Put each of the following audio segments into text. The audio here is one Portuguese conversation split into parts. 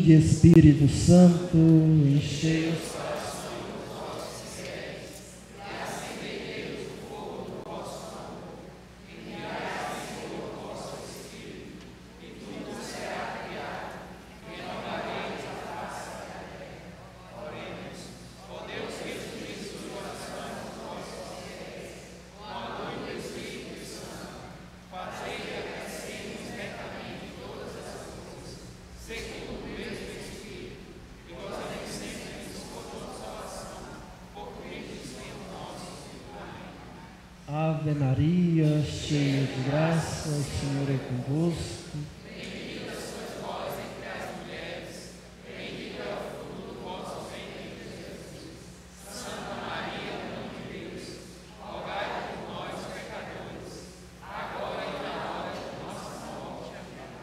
Vinde, Espírito Santo, enchei os Ave Maria, cheia de graça, o Senhor é convosco. Bendita sois vós entre as mulheres, bendito é o fruto do vosso ventre, Jesus. Santa Maria, Mãe de Deus, rogai por nós, pecadores, agora e na hora de nossa morte. Amém.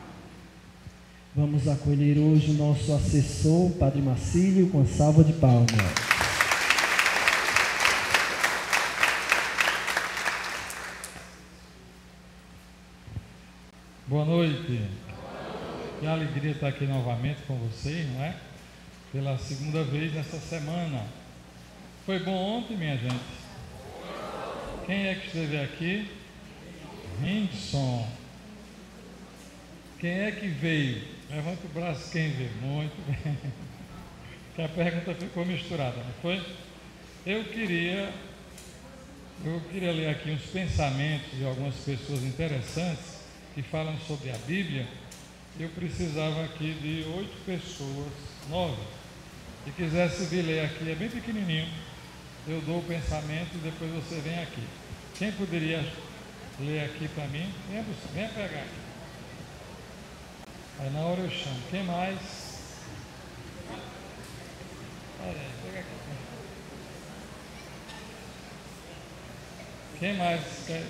Vamos acolher hoje o nosso assessor, Padre Marcílio, com a salva de palmas. Boa noite. Que alegria estar aqui novamente com vocês, não é? Pela segunda vez nessa semana. Foi bom ontem, minha gente? Quem é que esteve aqui? Rindson. Quem é que veio? Levanta o braço quem veio. Muito bem. Que a pergunta ficou misturada, não foi? Eu queria ler aqui uns pensamentos de algumas pessoas interessantes que falam sobre a Bíblia. Eu precisava aqui de 8 pessoas, 9, que quisesse vir ler aqui, é bem pequenininho. Eu dou o pensamento e depois você vem aqui. Quem poderia ler aqui para mim? Venha pegar aqui. Aí na hora eu chamo. Quem mais? Olha aí, pega aqui. Quem mais quer?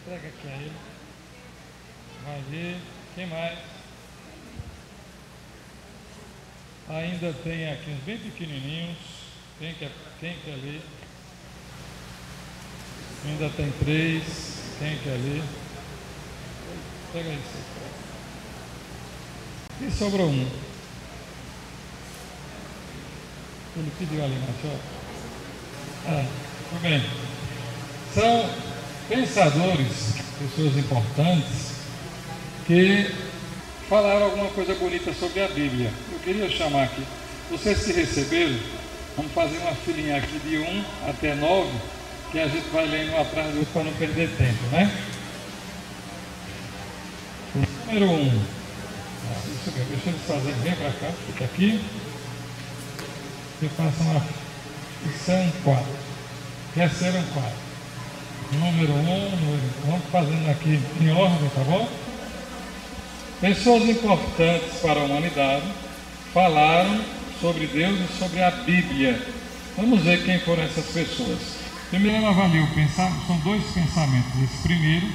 Prega aqui a ele. Vai ver. Quem mais? Ainda tem aqui uns bem pequenininhos. Quem quer ler? Ainda tem 3. Quem quer ler? Pega isso. E sobrou um. Ele pediu ali, mas tudo bem. São pensadores, pessoas importantes, que falaram alguma coisa bonita sobre a Bíblia. Eu queria chamar aqui, vocês se receberam, vamos fazer uma filinha aqui de 1 até 9, que a gente vai lendo um atrás do outro para não perder tempo, né? Número 1. Deixa eles fazerem, vem para cá, fica aqui. E passa uma são 4. Receberam 4. Número 1, vamos fazendo aqui em ordem, tá bom? Pessoas importantes para a humanidade falaram sobre Deus e sobre a Bíblia. Vamos ver quem foram essas pessoas. Primeiro ela vai ler o pensamento, são 2 pensamentos, esse primeiro,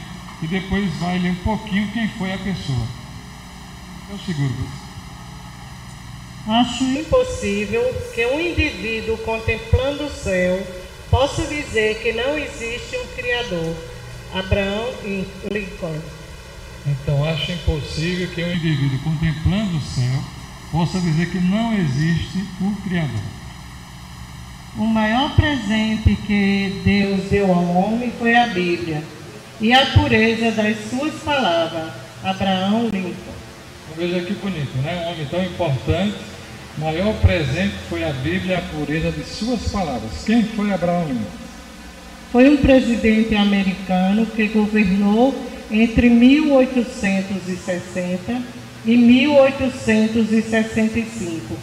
e depois vai ler um pouquinho quem foi a pessoa. Eu seguro você. Acho impossível que um indivíduo contemplando o céu possa dizer que não existe um Criador. Abraham Lincoln. Então, acho impossível que um indivíduo contemplando o céu possa dizer que não existe um Criador. O maior presente que Deus deu ao homem foi a Bíblia e a pureza das suas palavras. Abraham Lincoln. Veja que bonito, né? Um homem tão importante, o maior presente foi a Bíblia e a pureza de suas palavras. Quem foi Abraham Lincoln? Foi um presidente americano que governou entre 1860 e 1865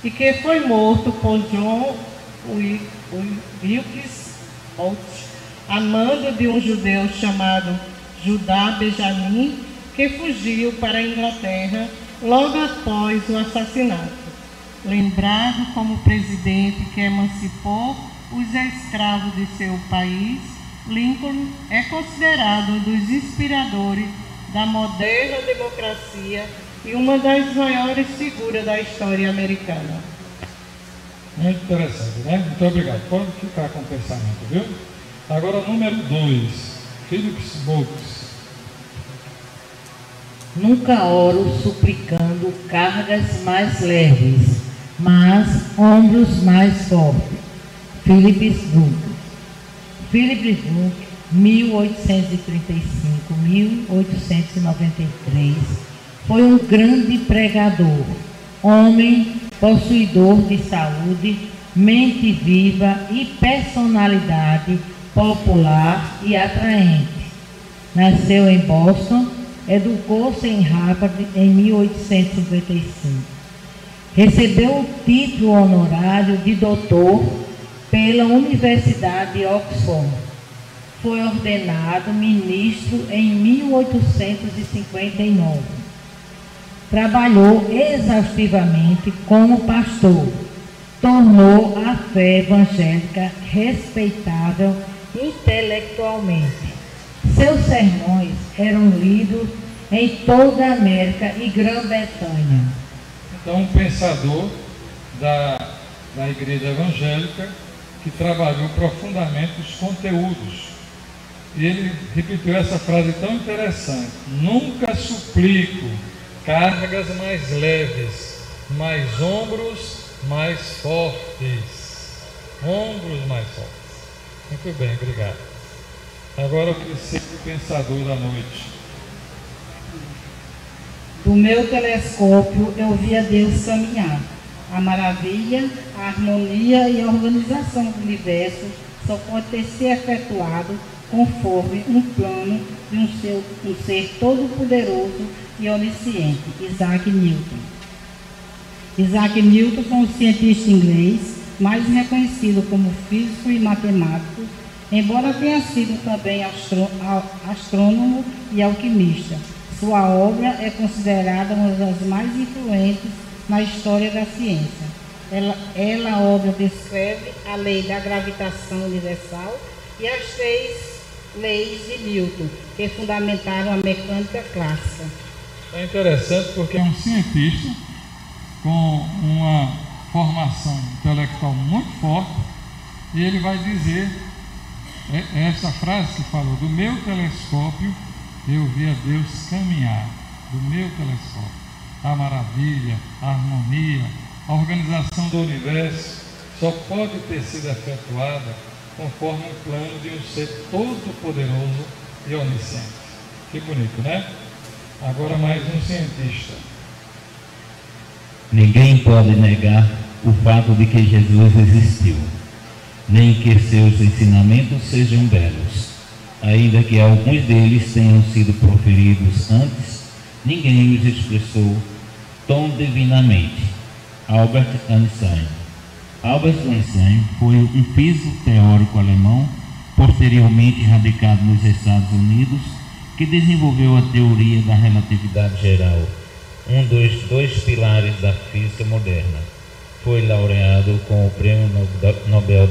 e que foi morto por John Wilkes Booth, a mando de um judeu chamado Judá Benjamin, que fugiu para a Inglaterra logo após o assassinato. Lembrado como presidente que emancipou os escravos de seu país, Lincoln é considerado um dos inspiradores da moderna democracia e uma das maiores figuras da história americana. Muito interessante, né? Muito obrigado. Pode ficar com o pensamento, viu? Agora, número 2, Phillips Brooks. Nunca oro suplicando cargas mais leves, mas ombros mais fortes. Philip Book, 1835-1893, foi um grande pregador, homem possuidor de saúde, mente viva e personalidade popular e atraente. Nasceu em Boston, educou-se em Harvard em 1855. Recebeu o título honorário de doutor pela Universidade de Oxford. Foi ordenado ministro em 1859. Trabalhou exaustivamente como pastor. Tornou a fé evangélica respeitável intelectualmente. Seus sermões eram lidos em toda a América e Grã-Bretanha. Então, um pensador da Igreja Evangélica que trabalhou profundamente os conteúdos. E ele repetiu essa frase tão interessante: nunca suplico cargas mais leves, mas ombros mais fortes. Ombros mais fortes. Muito bem, obrigado. Agora o terceiro pensador da noite. Do meu telescópio eu via Deus caminhar. A maravilha, a harmonia e a organização do universo só pode ter sido efetuado conforme um plano de um ser todo-poderoso e onisciente, Isaac Newton. Isaac Newton foi um cientista inglês, mais reconhecido como físico e matemático, embora tenha sido também astrônomo e alquimista. Sua obra é considerada uma das mais influentes na história da ciência. A obra descreve a lei da gravitação universal e as 3 leis de Newton, que fundamentaram a mecânica clássica. É interessante porque é um cientista com uma formação intelectual muito forte, e ele vai dizer essa frase que falou: do meu telescópio eu via Deus caminhar. Do meu telescópio, a maravilha, a harmonia, a organização do universo só pode ter sido efetuada conforme um plano de um ser todo-poderoso e onisciente. Que bonito, né? Agora mais um cientista. Ninguém pode negar o fato de que Jesus existiu, nem que seus ensinamentos sejam belos. Ainda que alguns deles tenham sido proferidos antes, ninguém os expressou tão divinamente. Albert Einstein. Albert Einstein foi um físico teórico alemão, posteriormente radicado nos Estados Unidos, que desenvolveu a teoria da relatividade geral, um dos 2 pilares da física moderna. Foi laureado com o Prêmio Nobel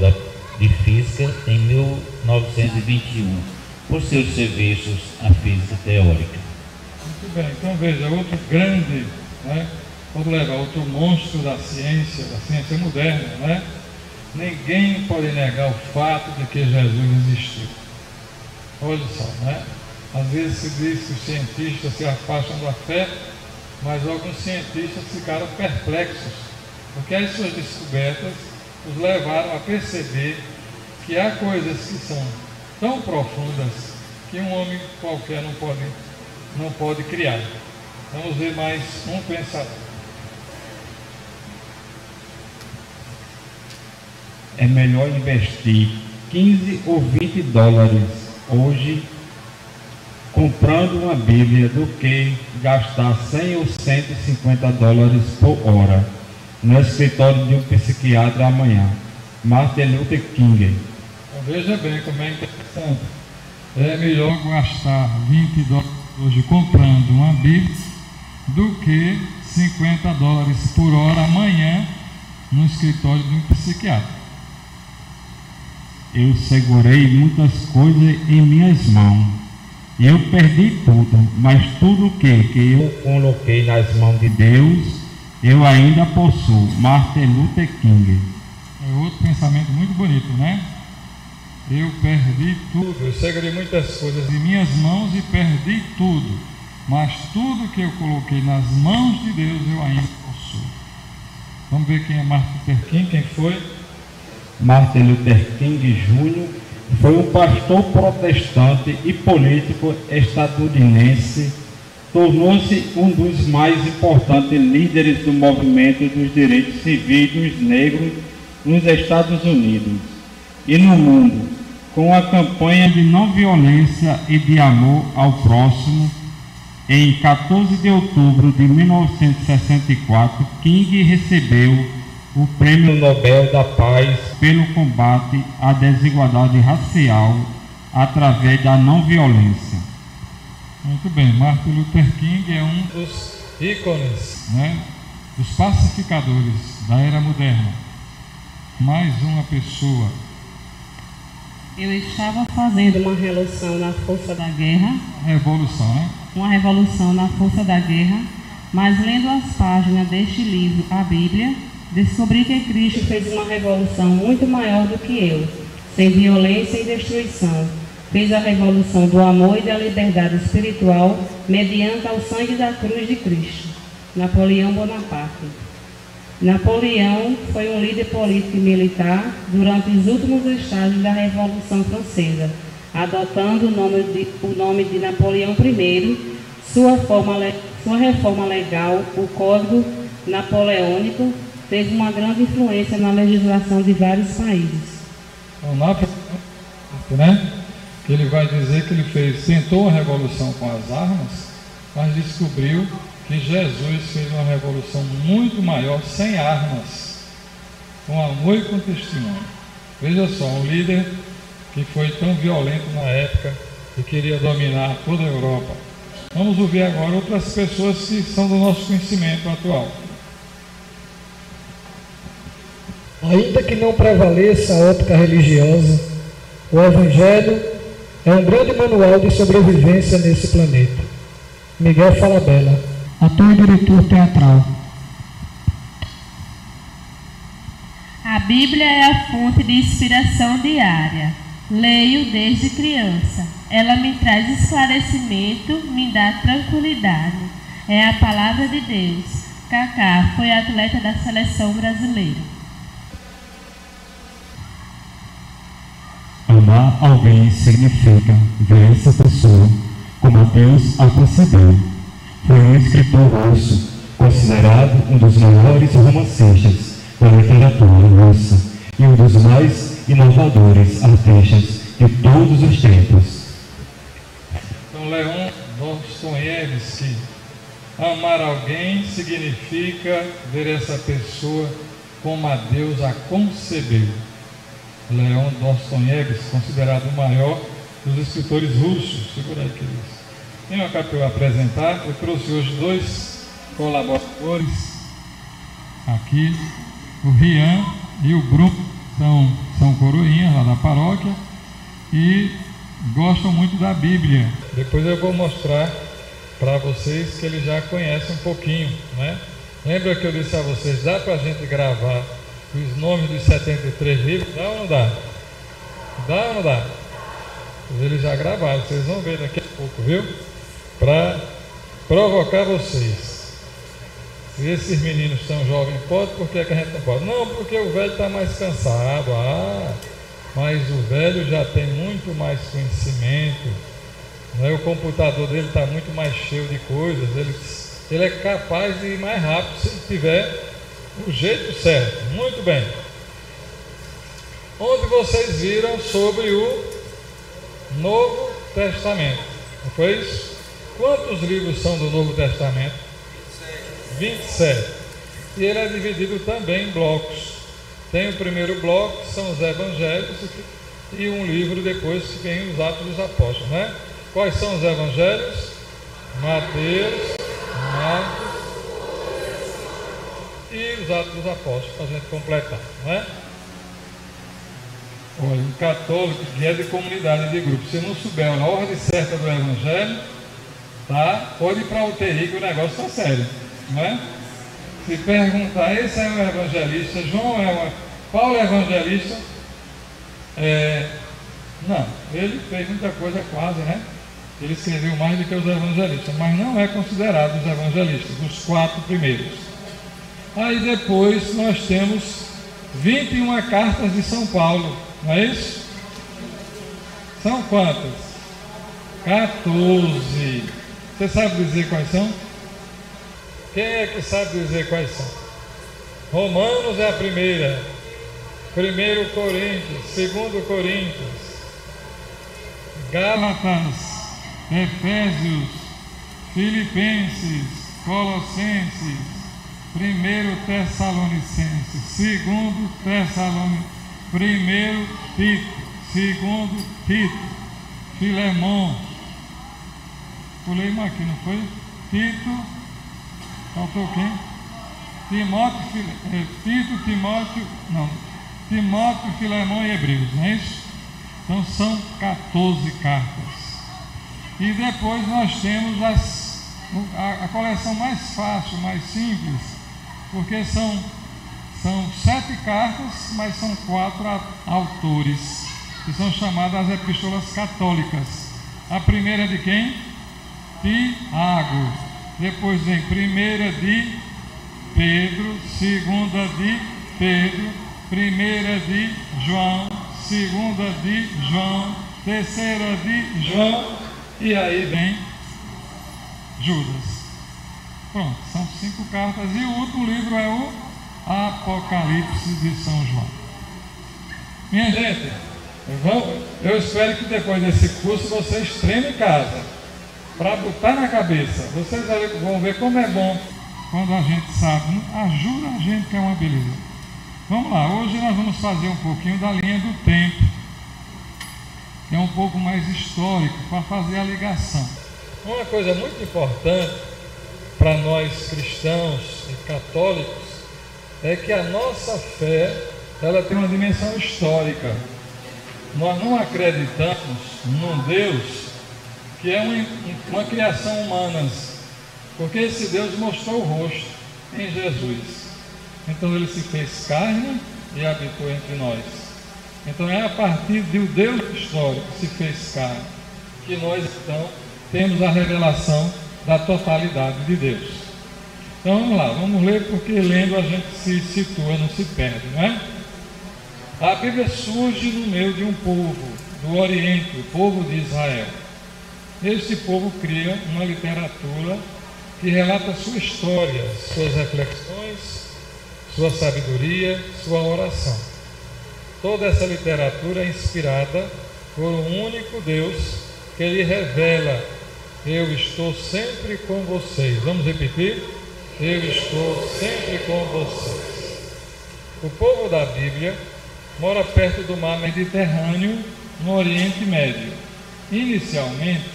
de Física em 1921 por seus serviços à física teórica. Muito bem, então veja, outro grande, né? Pode levar outro monstro da ciência moderna, né? Ninguém pode negar o fato de que Jesus existiu. Olha só, né? Às vezes se diz que os cientistas se afastam da fé, mas alguns cientistas ficaram perplexos, porque as suas descobertas os levaram a perceber que há coisas que são tão profundas que um homem qualquer não pode criar. Vamos ver mais um pensador. É melhor investir 15 ou 20 dólares hoje comprando uma Bíblia do que gastar 100 ou 150 dólares por hora no escritório de um psiquiatra amanhã. Martin Luther King. Então, veja bem como é interessante. É melhor gastar 20 dólares hoje comprando uma Bíblia do que 50 dólares por hora amanhã no escritório de um psiquiatra. Eu segurei muitas coisas em minhas mãos. Eu perdi tudo, mas tudo que eu coloquei nas mãos de Deus, eu ainda possuo. Martin Luther King. É outro pensamento muito bonito, né? Eu perdi tudo. Eu segurei muitas coisas em minhas mãos e perdi tudo. mas tudo que eu coloquei nas mãos de Deus eu ainda possuo. Vamos ver quem é Martin Luther King, quem foi? Martin Luther King Jr. foi um pastor protestante e político estadunidense. Tornou-se um dos mais importantes líderes do movimento dos direitos civis dos negros nos Estados Unidos e no mundo, com a campanha de não violência e de amor ao próximo. Em 14 de outubro de 1964, King recebeu o Prêmio Nobel da Paz pelo combate à desigualdade racial através da não violência. Muito bem, Martin Luther King é um dos ícones, né, dos pacificadores da era moderna. Mais uma pessoa. Eu estava fazendo uma revolução na força da guerra. Revolução, né? Uma revolução na força da guerra, mas lendo as páginas deste livro, a Bíblia, descobri que Cristo fez uma revolução muito maior do que eu, sem violência e destruição. Fez a revolução do amor e da liberdade espiritual mediante ao sangue da cruz de Cristo. Napoleão Bonaparte. Napoleão foi um líder político e militar durante os últimos estágios da Revolução Francesa, adotando o nome de Napoleão I. Sua reforma legal, o Código Napoleônico, teve uma grande influência na legislação de vários países. O Napoleão, né? Ele vai dizer que ele tentou a revolução com as armas, mas descobriu que Jesus fez uma revolução muito maior sem armas, com amor e com testemunho. Veja só, um líder que foi tão violento na época e queria dominar toda a Europa. Vamos ouvir agora outras pessoas que são do nosso conhecimento atual. Ainda que não prevaleça a ótica religiosa, o Evangelho é um grande manual de sobrevivência nesse planeta. Miguel Falabella, ator e diretor teatral. A Bíblia é a fonte de inspiração diária. Leio desde criança. Ela me traz esclarecimento, me dá tranquilidade. É a palavra de Deus. Kaká foi atleta da seleção brasileira. Amar alguém significa ver essa pessoa como Deus a concebeu. Foi um escritor russo, considerado um dos maiores romancistas da literatura russa e um dos mais inovadores artistas de todos os tempos. Então, Leon Dostoiévski, amar alguém significa ver essa pessoa como a Deus a concebeu. Leon Dostoiévski, considerado o maior dos escritores russos. Segura aí, queridos. Tem uma para eu apresentar. Eu trouxe hoje dois colaboradores aqui, o Rian e o Bruno, são coroinhas lá da paróquia e gostam muito da Bíblia. Depois eu vou mostrar para vocês que eles já conhecem um pouquinho, né? Lembra que eu disse a vocês, dá para a gente gravar os nomes dos 73 livros? Dá ou não dá? Dá ou não dá? Eles já gravaram, vocês vão ver daqui a pouco, viu? Para provocar vocês. Se esses meninos são jovens, pode, por que a gente não pode? Não, porque o velho está mais cansado. Mas o velho já tem muito mais conhecimento, né? O computador dele está muito mais cheio de coisas, ele é capaz de ir mais rápido se tiver o jeito certo. Muito bem. Onde vocês viram sobre o Novo Testamento? Não foi isso? Quantos livros são do Novo Testamento? 27. E ele é dividido também em blocos. Tem o primeiro bloco, que são os Evangelhos, e um livro depois que vem os Atos dos Apóstolos, né? Quais são os Evangelhos? Mateus, Marcos e os Atos dos Apóstolos, para a gente completar, não é? Olha, um católico que é de comunidade de grupo, se não souber a ordem certa do Evangelho, tá? Pode ir para a UTI que o negócio está sério, não é? Se perguntar, esse é o evangelista, Paulo é evangelista? Não, ele fez muita coisa quase, né? Ele escreveu mais do que os evangelistas, mas não é considerado os evangelistas, os 4 primeiros. Aí depois nós temos 21 cartas de São Paulo, não é isso? São quantas? 14. Você sabe dizer quais são? Quem é que sabe dizer quais são? Romanos é a primeira, 1 Coríntios, 2 Coríntios, Gálatas, Efésios, Filipenses, Colossenses, 1 Tessalonicenses, 2 Tessalonicenses, 1 Tito, 2 Tito, Filemão, pulei uma aqui, não foi? Tito, faltou quem? Timóteo, Filemão e Hebreus, não é isso? Então são 14 cartas. E depois nós temos a coleção mais fácil, mais simples, porque são 7 cartas, mas são 4 autores, que são chamadas as epístolas católicas. A primeira de quem? Tiago. Depois vem 1ª de Pedro, 2ª de Pedro, 1ª de João, 2ª de João, 3ª de João, e aí vem Judas. Pronto, são 5 cartas. E o último livro é o Apocalipse de São João. Minha gente, eu espero que depois desse curso vocês treinem em casa, para botar na cabeça. Vocês vão ver como é bom quando a gente sabe, ajuda a gente, que é uma beleza. Vamos lá, hoje nós vamos fazer um pouquinho da linha do tempo, que é um pouco mais histórico, para fazer a ligação. Uma coisa muito importante para nós cristãos e católicos é que a nossa fé, ela tem uma dimensão histórica. Nós não acreditamos num Deus que é uma criação humana, porque esse Deus mostrou o rosto em Jesus. Então ele se fez carne e habitou entre nós. Então é a partir do Deus histórico que se fez carne que nós então temos a revelação da totalidade de Deus. Então vamos lá, vamos ler, porque lendo a gente se situa, não se perde, não é? A Bíblia surge no meio de um povo do Oriente, o povo de Israel. Este povo cria uma literatura que relata sua história, suas reflexões, sua sabedoria, sua oração. Toda essa literatura é inspirada por um único Deus que lhe revela: eu estou sempre com vocês. Vamos repetir? Eu estou sempre com vocês. O povo da Bíblia mora perto do mar Mediterrâneo, no Oriente Médio. Inicialmente,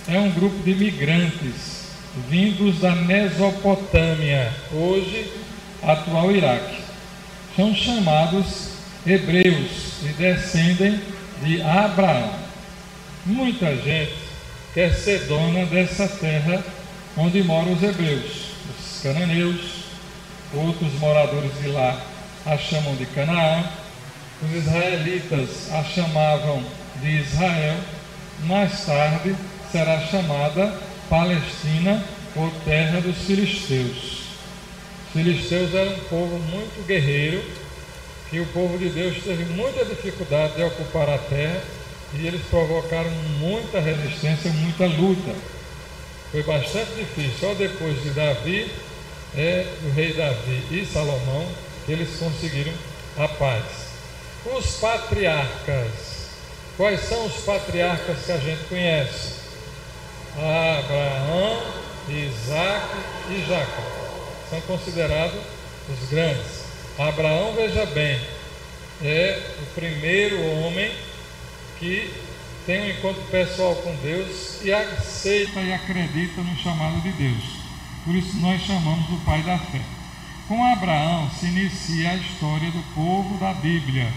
é um grupo de migrantes vindos da Mesopotâmia, hoje atual Iraque. São chamados hebreus e descendem de Abraão. Muita gente quer ser dona dessa terra onde moram os hebreus, os cananeus. Outros moradores de lá a chamam de Canaã. Os israelitas a chamavam de Israel. Mais tarde será chamada Palestina ou terra dos filisteus. Os filisteus eram um povo muito guerreiro, que o povo de Deus teve muita dificuldade de ocupar a terra, e eles provocaram muita resistência, muita luta. Foi bastante difícil. Só depois de Davi, do rei Davi e Salomão, que eles conseguiram a paz. Os patriarcas. Quais são os patriarcas que a gente conhece? Abraão, Isaac e Jacó. São considerados os grandes. Abraão, veja bem, é o primeiro homem que tem um encontro pessoal com Deus e aceita e acredita no chamado de Deus. Por isso nós chamamos o pai da fé. Com Abraão se inicia a história do povo da Bíblia.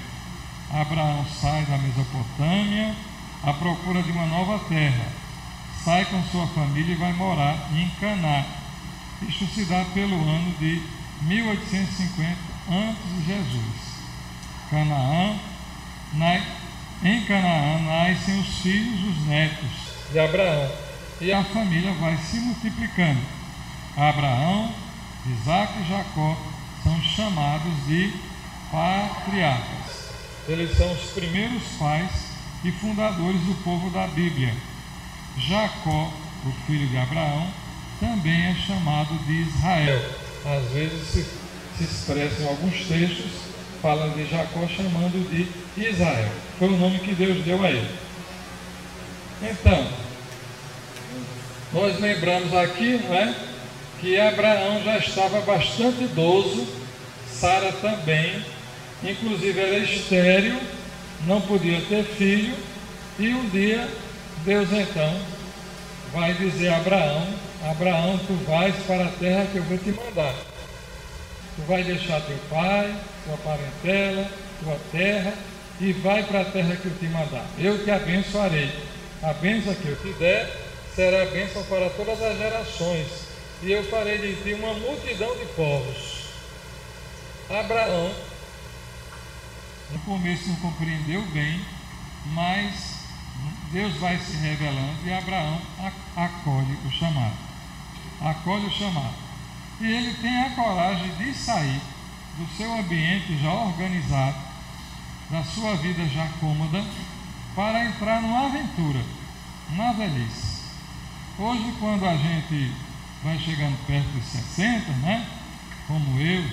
Abraão sai da Mesopotâmia à procura de uma nova terra. Sai com sua família e vai morar em Canaã. Isto se dá pelo ano de 1850 a.C. Em Canaã nascem os filhos e os netos. de Abraão. E a família vai se multiplicando. Abraão, Isaac e Jacó são chamados de patriarcas. Eles são os primeiros pais e fundadores do povo da Bíblia. Jacó, o filho de Abraão, também é chamado de Israel. Às vezes se expressa em alguns textos, falando de Jacó chamando de Israel. Foi o nome que Deus deu a ele. Então, nós lembramos aqui, não é, que Abraão já estava bastante idoso, Sara também, inclusive era estéril, não podia ter filho, e um dia Deus então vai dizer a Abraão: Abraão, tu vais para a terra que eu vou te mandar. Tu vai deixar teu pai, tua parentela, tua terra, e vai para a terra que eu te mandar. Eu te abençoarei. A bênção que eu te der será a bênção para todas as gerações, e eu farei de ti uma multidão de povos. Abraão, no começo não compreendeu bem, mas Deus vai se revelando e Abraão acolhe o chamado. Acolhe o chamado. E ele tem a coragem de sair do seu ambiente já organizado, da sua vida já cômoda, para entrar numa aventura, na velhice. Hoje, quando a gente vai chegando perto dos 60, né, como eu,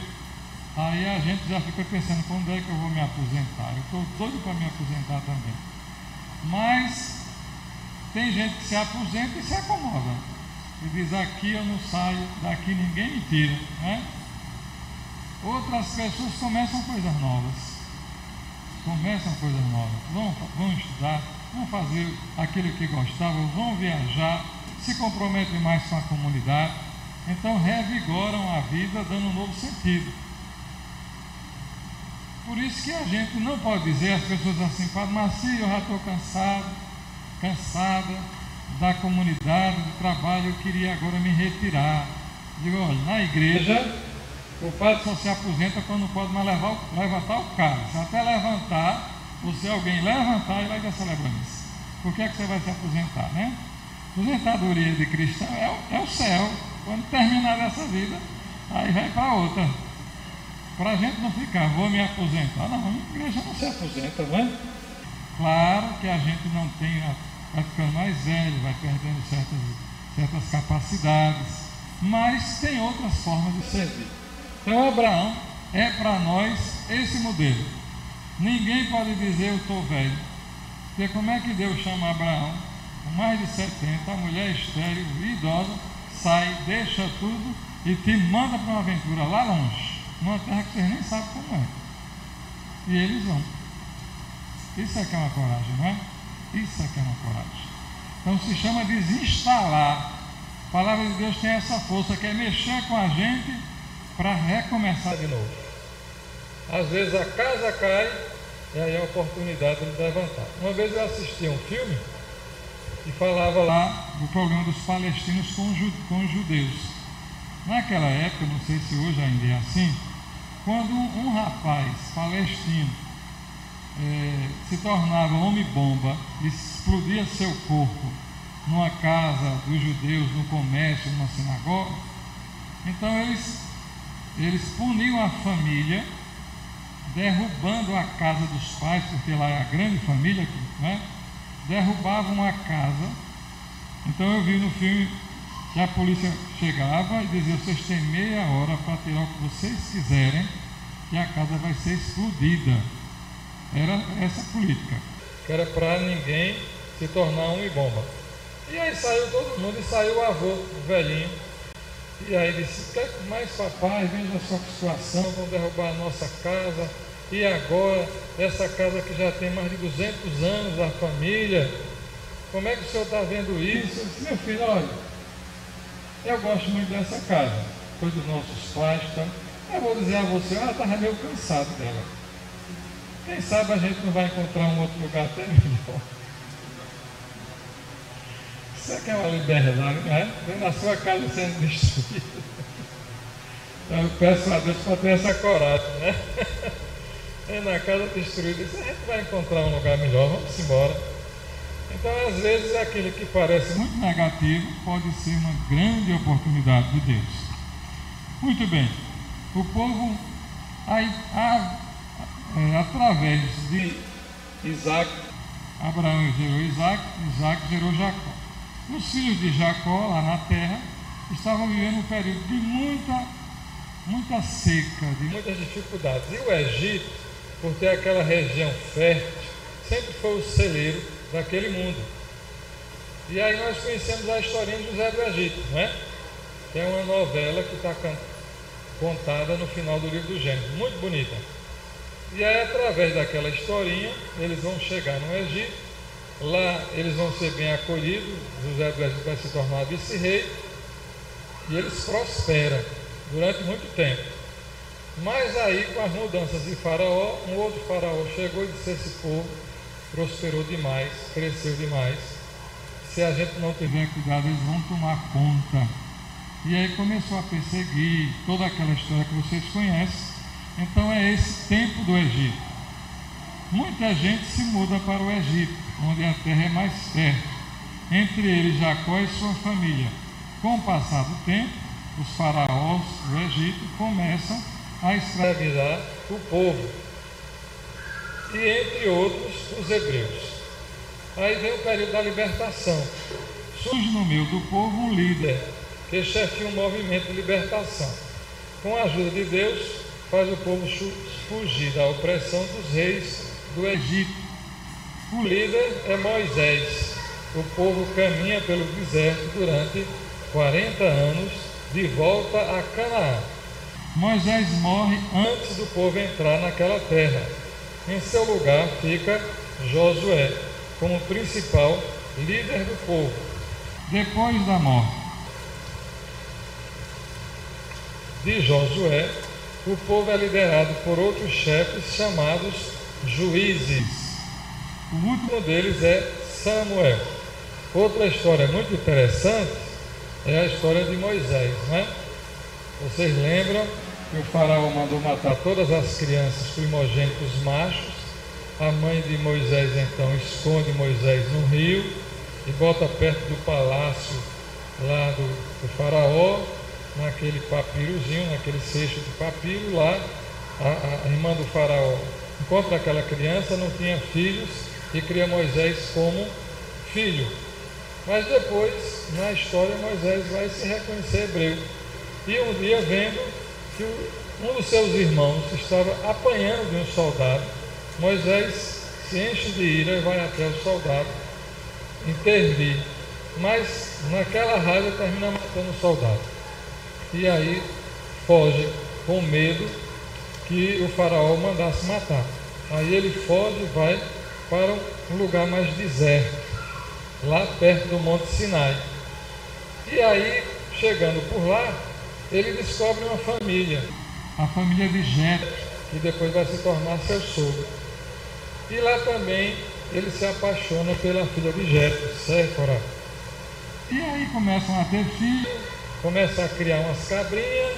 aí a gente já fica pensando: quando é que eu vou me aposentar? Eu estou doido para me aposentar também. Mas tem gente que se aposenta e se acomoda e diz: aqui eu não saio, daqui ninguém me tira, né? Outras pessoas começam coisas novas, vão estudar, vão fazer aquilo que gostavam, vão viajar, se comprometem mais com a comunidade, então revigoram a vida, dando um novo sentido. Por isso que a gente não pode dizer, as pessoas assim: Padre Marci, eu já estou cansada da comunidade, do trabalho, eu queria agora me retirar. Digo: olha, na igreja o padre só se aposenta quando não pode mais levantar o cálice. Até levantar, ou se alguém levantar, ele vai dar celebrar missa. Por que é que você vai se aposentar, né? Aposentadoria de cristão é o céu. Quando terminar dessa vida, aí vai para outra. Para a gente não ficar: vou me aposentar. Não, a igreja não se aposenta, não é? Claro que a gente não tem, vai ficando mais velho, vai perdendo certas capacidades, mas tem outras formas de servir. Então Abraão é para nós esse modelo. Ninguém pode dizer: eu estou velho. Porque como é que Deus chama Abraão, com mais de 70, a mulher estéril, idosa, sai, deixa tudo e te manda para uma aventura lá longe, numa terra que vocês nem sabem como é. E eles vão. Isso é que é uma coragem, não é? Isso é que é uma coragem. Então se chama desinstalar. A palavra de Deus tem essa força, que é mexer com a gente para recomeçar de novo. Às vezes a casa cai e aí é a oportunidade de levantar. Uma vez eu assisti a um filme e falava lá do problema dos palestinos com os judeus. Naquela época, não sei se hoje ainda é assim, quando um rapaz palestino se tornava homem-bomba, explodia seu corpo numa casa dos judeus, no comércio, numa sinagoga, então eles puniam a família, derrubando a casa dos pais, porque lá é a grande família, né? Derrubavam a casa. Então eu vi no filme que a polícia chegava e dizia: vocês têm meia hora para tirar o que vocês quiserem, que a casa vai ser explodida. Era essa política, que era para ninguém se tornar homem-bomba. E aí saiu todo mundo, e saiu o avô, o velhinho, e aí disse: quer mais, papai, veja só que situação, vão derrubar a nossa casa, e agora, essa casa que já tem mais de 200 anos, a família, como é que o senhor está vendo isso? Eu disse: meu filho, olha, eu gosto muito dessa casa, foi dos nossos pais, então eu vou dizer a você: estava meio cansado dela. Quem sabe a gente não vai encontrar um outro lugar até melhor. Isso é que é uma liberdade, não é? Vendo a sua casa sendo destruída. Então eu peço a Deus para ter essa coragem, né? Vendo a casa destruída, a gente vai encontrar um lugar melhor, vamos embora. Então, às vezes, aquilo que parece muito negativo pode ser uma grande oportunidade de Deus. Muito bem, o povo, através de Isaac, Abraão gerou Isaac, Isaac gerou Jacó. Os filhos de Jacó, lá na terra, estavam vivendo um período de muita seca, de muitas dificuldades. E o Egito, por ter aquela região fértil, sempre foi o celeiro daquele mundo. E aí nós conhecemos a historinha de José do Egito, não é? Que é uma novela que está contada no final do livro do Gênesis, muito bonita. E aí, através daquela historinha, eles vão chegar no Egito, lá eles vão ser bem acolhidos, José do Egito vai se tornar vice-rei, e eles prosperam durante muito tempo. Mas aí, com as mudanças de Faraó, um outro Faraó chegou e disse: esse povo prosperou demais, cresceu demais, se a gente não tiver cuidado, eles vão tomar conta. E aí começou a perseguir, toda aquela história que vocês conhecem. Então é esse tempo do Egito. Muita gente se muda para o Egito, onde a terra é mais fértil, entre eles Jacó e sua família. Com o passar do tempo, os faraós do Egito começam a escravizar o povo, e entre outros os hebreus. Aí vem o período da libertação. Surge no meio do povo um líder que chefia um movimento de libertação. Com a ajuda de Deus, faz o povo fugir da opressão dos reis do Egito. O líder é Moisés. O povo caminha pelo deserto durante 40 anos de volta a Canaã. Moisés morre antes do povo entrar naquela terra. Em seu lugar fica Josué, como principal líder do povo. Depois da morte de Josué, o povo é liderado por outros chefes chamados juízes. O último deles é Samuel. Outra história muito interessante é a história de Moisés, né? Vocês lembram que o faraó mandou matar todas as crianças primogênitos machos. A mãe de Moisés então esconde Moisés no rio e bota perto do palácio lá do faraó, naquele papirozinho, naquele cesto de papiro. Lá a irmã do faraó encontra aquela criança, não tinha filhos, e cria Moisés como filho. Mas depois, na história, Moisés vai se reconhecer hebreu. E um dia, vendo que um dos seus irmãos estava apanhando de um soldado, Moisés se enche de ira e vai até o soldado intervir. Mas naquela raiva termina matando o soldado. E aí foge com medo que o faraó mandasse matar. Aí ele foge e vai para um lugar mais deserto, lá perto do Monte Sinai. E aí, chegando por lá, ele descobre uma família, a família de Jetro, que depois vai se tornar seu sogro. E lá também ele se apaixona pela filha de Jetro, Séfora. E aí começam a ter filhos, começam a criar umas cabrinhas,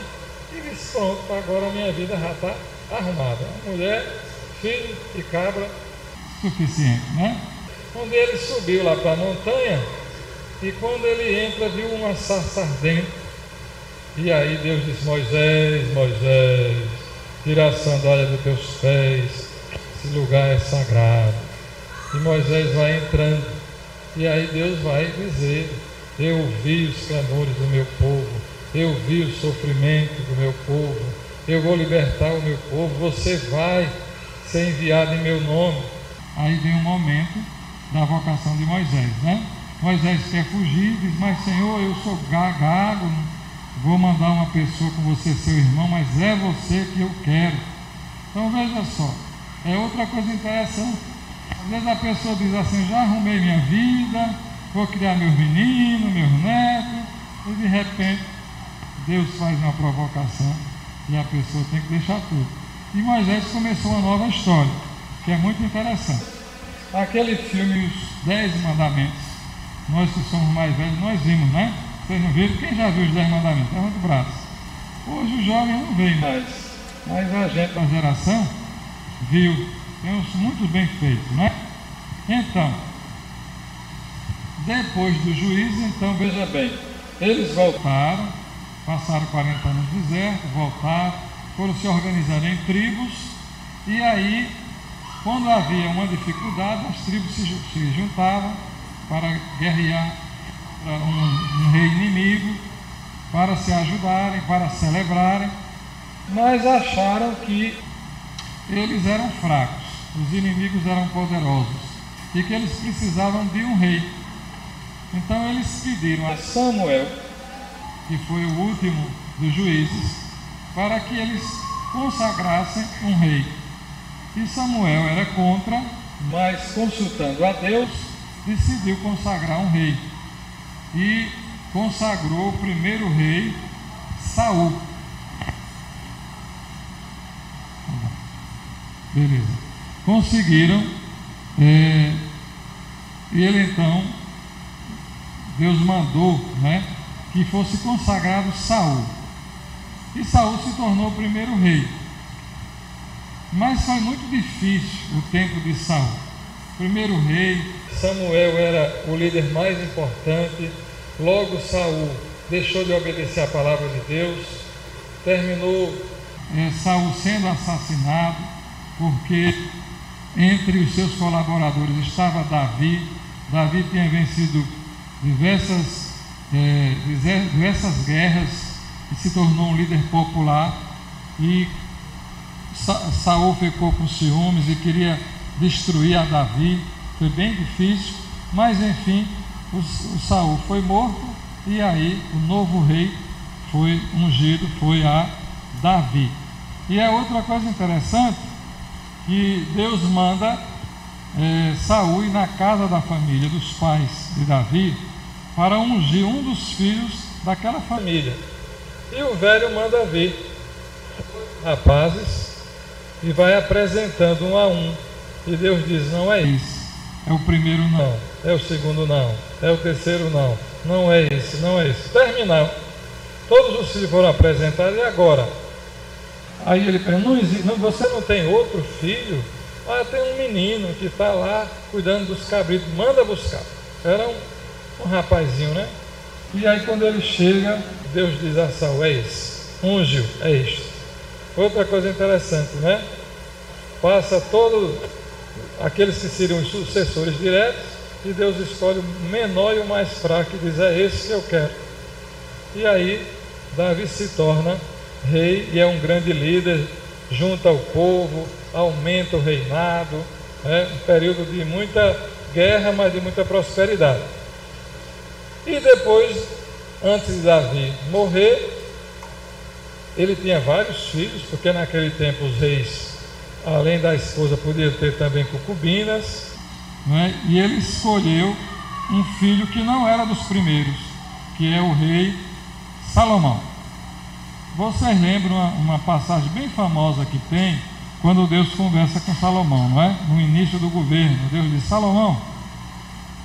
e diz: pronto, agora a minha vida já está arrumada. Mulher, filho e cabra, suficiente, né? Quando ele subiu lá para a montanha, e quando ele entra, viu uma sarça ardente. E aí Deus diz: Moisés, Moisés, tira a sandália dos teus pés, esse lugar é sagrado. E Moisés vai entrando, e aí Deus vai dizer: eu vi os clamores do meu povo, eu vi o sofrimento do meu povo, eu vou libertar o meu povo, você vai ser enviado em meu nome. Aí vem um momento da vocação de Moisés, né? Moisés quer fugir, diz: mas Senhor, eu sou gago, vou mandar uma pessoa com você, seu irmão, mas é você que eu quero. Então veja só, é outra coisa interessante. Às vezes a pessoa diz assim: já arrumei minha vida, vou criar meus meninos, meus netos, e de repente Deus faz uma provocação e a pessoa tem que deixar tudo. E Moisés começou uma nova história, que é muito interessante. Aquele filme, Os 10 Mandamentos, nós que somos mais velhos, nós vimos, né? Vocês não viram? Quem já viu os 10 Mandamentos? Levanta o braço. Hoje os jovens não veem mais, mas a gente da geração viu. Tem uns muito bem feitos, né? Então, Depois do juízo, então, veja bem, eles voltaram, passaram 40 anos no deserto, voltaram, foram se organizando em tribos, e aí, quando havia uma dificuldade, as tribos se juntavam para guerrear para um rei inimigo, para se ajudarem, para celebrarem, mas acharam que eles eram fracos, os inimigos eram poderosos e que eles precisavam de um rei. Então eles pediram a Samuel, que foi o último dos juízes, para que eles consagrassem um rei. E Samuel era contra, mas consultando a Deus, decidiu consagrar um rei. E consagrou o primeiro rei, Saul. Beleza. Conseguiram, e ele então, Deus mandou, né, que fosse consagrado Saul. E Saul se tornou o primeiro rei. Mas foi muito difícil o tempo de Saul. Primeiro rei, Samuel era o líder mais importante. Logo Saul deixou de obedecer a palavra de Deus. Terminou Saul sendo assassinado, porque entre os seus colaboradores estava Davi. Davi tinha vencido diversas guerras e se tornou um líder popular. E Saul ficou com ciúmes e queria destruir a Davi. Foi bem difícil, mas enfim, o Saul foi morto, e aí o novo rei foi ungido, foi a Davi. E é outra coisa interessante, que Deus manda Saul ir na casa da família dos pais de Davi para ungir um dos filhos daquela família. E o velho manda vir rapazes e vai apresentando um a um. E Deus diz: não é isso. É o primeiro não, é o segundo não, é o terceiro não, não é esse, não é esse. Terminaram. Todos os filhos foram apresentados, e agora? Aí ele pergunta: você não tem outro filho? Ah, tem um menino que está lá cuidando dos cabritos, manda buscar. Era um rapazinho, né? E aí quando ele chega, Deus diz a Saul: é esse, ungiu, é este. Outra coisa interessante, né? Passa todos aqueles que seriam os sucessores diretos, e Deus escolhe o menor e o mais fraco e diz: é esse que eu quero. E aí Davi se torna rei e é um grande líder, junta o povo, aumenta o reinado, um período de muita guerra, mas de muita prosperidade. E depois, antes de Davi morrer, ele tinha vários filhos, porque naquele tempo os reis, além da esposa, podiam ter também concubinas, e ele escolheu um filho que não era dos primeiros, que é o rei Salomão. Vocês lembram uma passagem bem famosa que tem, quando Deus conversa com Salomão, não é? No início do governo, Deus diz: Salomão,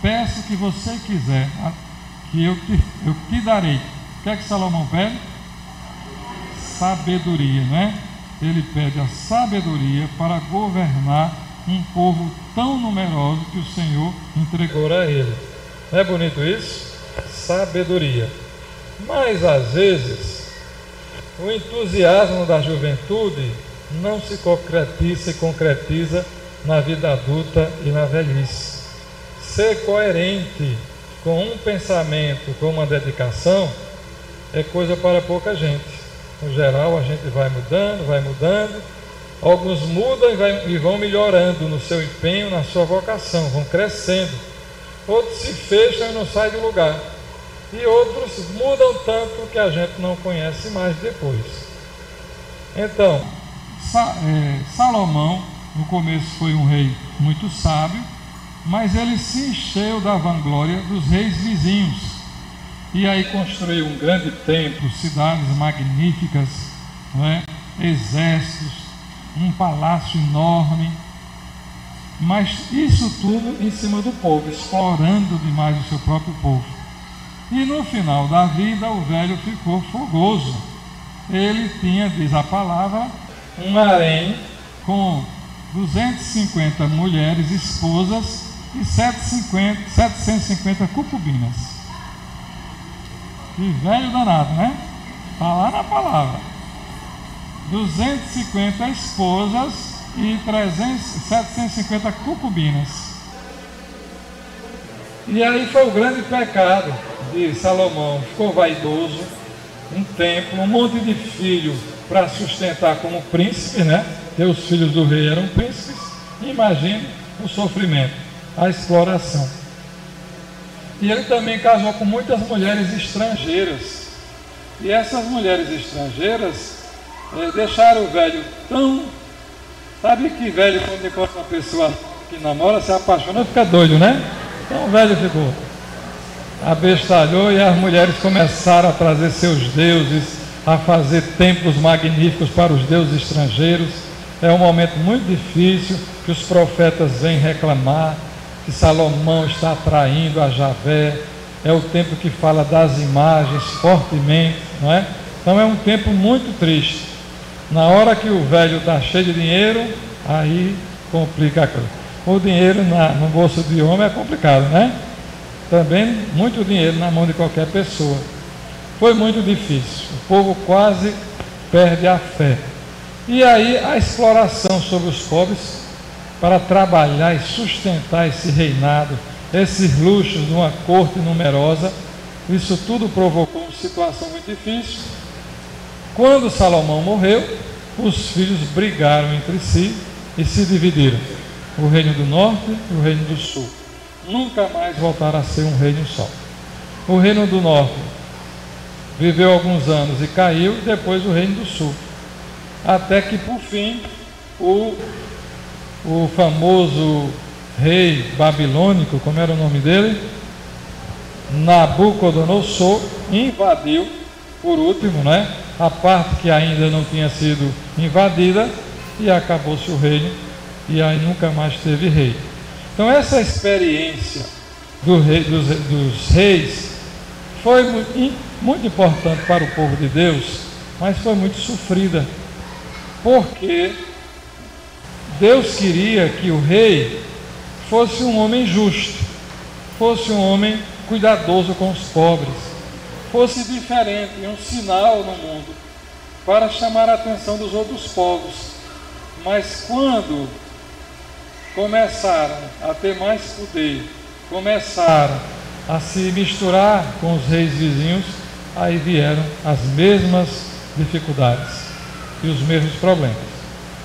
peço o que você quiser, que eu te darei. O que é que Salomão pede? Sabedoria, né? Ele pede a sabedoria para governar um povo tão numeroso que o Senhor entregou a ele. Não é bonito isso? Sabedoria. Mas às vezes o entusiasmo da juventude não se concretiza na vida adulta e na velhice. Ser coerente com um pensamento, com uma dedicação, é coisa para pouca gente. No geral, a gente vai mudando, alguns mudam e vão melhorando no seu empenho, na sua vocação, vão crescendo. Outros se fecham e não saem do lugar, e outros mudam tanto que a gente não conhece mais depois. Então, Salomão, no começo, foi um rei muito sábio, mas ele se encheu da vanglória dos reis vizinhos. E aí construiu um grande templo, cidades magníficas, exércitos, um palácio enorme. Mas isso tudo em cima do povo, explorando demais o seu próprio povo. E no final da vida, o velho ficou fogoso. Ele tinha, diz a palavra, um harém com 250 mulheres, esposas, e 750 concubinas. Que velho danado, né? Está lá na palavra. 250 esposas e 750 concubinas. E aí foi o grande pecado de Salomão. Ficou vaidoso, um templo, um monte de filho para sustentar como príncipe, né? Porque os filhos do rei eram príncipes. Imagine o sofrimento, a exploração. E ele também casou com muitas mulheres estrangeiras. E essas mulheres estrangeiras deixaram o velho tão... Sabe que velho, quando encontra uma pessoa que namora, se apaixona, fica doido, né? Então o velho ficou, abestalhou, e as mulheres começaram a trazer seus deuses, a fazer templos magníficos para os deuses estrangeiros. É um momento muito difícil que os profetas vêm reclamar que Salomão está atraindo a Javé. É o tempo que fala das imagens fortemente, não é? Então é um tempo muito triste. Na hora que o velho está cheio de dinheiro, aí complica a coisa. O dinheiro no bolso de homem é complicado, né? Também muito dinheiro na mão de qualquer pessoa. Foi muito difícil. O povo quase perde a fé. E aí a exploração sobre os pobres para trabalhar e sustentar esse reinado, esses luxos de uma corte numerosa, isso tudo provocou uma situação muito difícil. Quando Salomão morreu, os filhos brigaram entre si e se dividiram. O reino do norte e o reino do sul. Nunca mais voltaram a ser um reino só. O reino do norte viveu alguns anos e caiu, e depois o reino do sul. Até que, por fim, o famoso rei babilônico, como era o nome dele? Nabucodonosor, invadiu, por último, né? A parte que ainda não tinha sido invadida, e acabou-se o reino, e aí nunca mais teve rei. Então essa experiência dos reis foi muito importante para o povo de Deus, mas foi muito sofrida, porque Deus queria que o rei fosse um homem justo, fosse um homem cuidadoso com os pobres, fosse diferente, um sinal no mundo, para chamar a atenção dos outros povos. Mas quando começaram a ter mais poder, começaram a se misturar com os reis vizinhos, aí vieram as mesmas dificuldades e os mesmos problemas.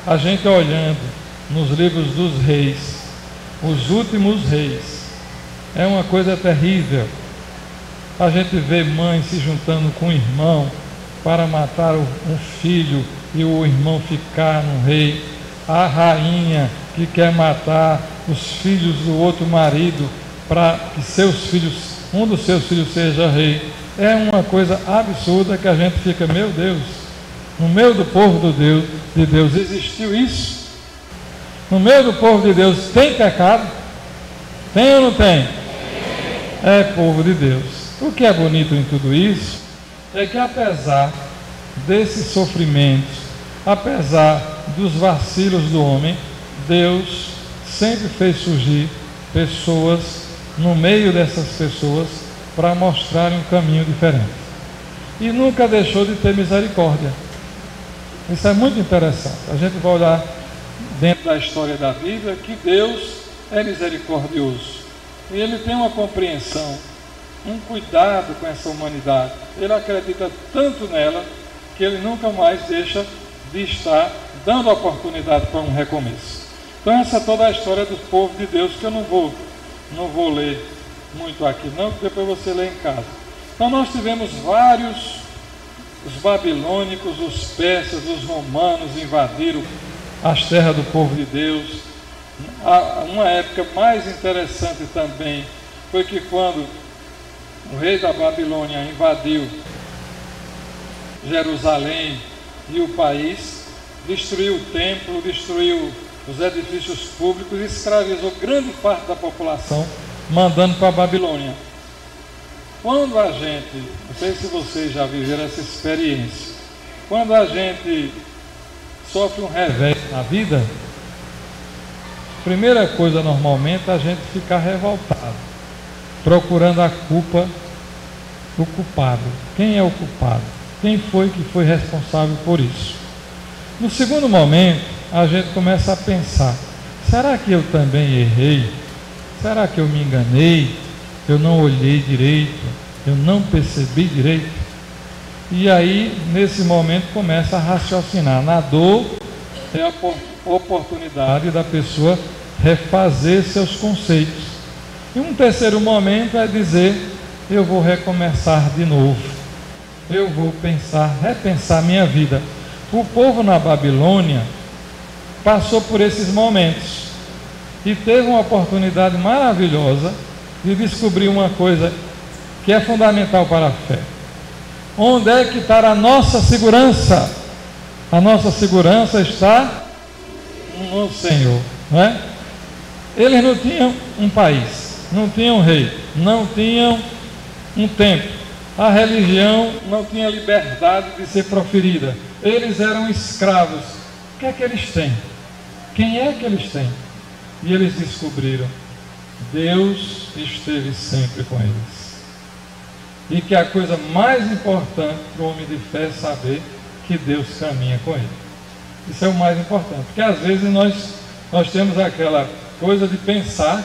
A gente olhando nos livros dos reis, os últimos reis, é uma coisa terrível. A gente vê mãe se juntando com o irmão para matar um filho e o irmão ficar no rei. A rainha que quer matar os filhos do outro marido para que um dos seus filhos seja rei. É uma coisa absurda que a gente fica, meu Deus, no meio do povo de Deus existiu isso? No meio do povo de Deus tem pecado? Tem ou não tem? É povo de Deus. O que é bonito em tudo isso é que, apesar desses sofrimentos, apesar dos vacilos do homem, Deus sempre fez surgir pessoas no meio dessas pessoas para mostrarem um caminho diferente. E nunca deixou de ter misericórdia. Isso é muito interessante. A gente vai olhar dentro da história da Bíblia que Deus é misericordioso. E Ele tem uma compreensão, um cuidado com essa humanidade. Ele acredita tanto nela que Ele nunca mais deixa de estar dando oportunidade para um recomeço. Então essa é toda a história do povo de Deus, que eu não vou ler muito aqui não, porque depois você lê em casa. Então nós tivemos vários, os babilônicos, os persas, os romanos invadiram as terras do povo de Deus. Uma época mais interessante também foi que quando o rei da Babilônia invadiu Jerusalém e o país, destruiu o templo, destruiu os edifícios públicos e escravizou grande parte da população, mandando para a Babilônia. Quando a gente, não sei se vocês já viveram essa experiência, quando a gente sofre um revés na vida, Primeira coisa, normalmente, a gente fica revoltado, procurando a culpa do culpado. Quem é o culpado? Quem foi que foi responsável por isso? No segundo momento, a gente começa a pensar: será que eu também errei? Será que eu me enganei? Eu não olhei direito? Eu não percebi direito? E aí, nesse momento, começa a raciocinar. Na dor, é a oportunidade da pessoa refazer seus conceitos. E um terceiro momento é dizer: eu vou recomeçar de novo. Eu vou repensar minha vida. O povo na Babilônia passou por esses momentos e teve uma oportunidade maravilhosa de descobrir uma coisa que é fundamental para a fé. Onde é que está a nossa segurança? A nossa segurança está no Senhor, não é? Eles não tinham um país, não tinham um rei, não tinham um templo. A religião não tinha liberdade de ser proferida. Eles eram escravos. O que é que eles têm? Quem é que eles têm? E eles descobriram: Deus esteve sempre com eles. E que a coisa mais importante para o homem de fé é saber que Deus caminha com ele. Isso é o mais importante. Porque às vezes nós temos aquela coisa de pensar,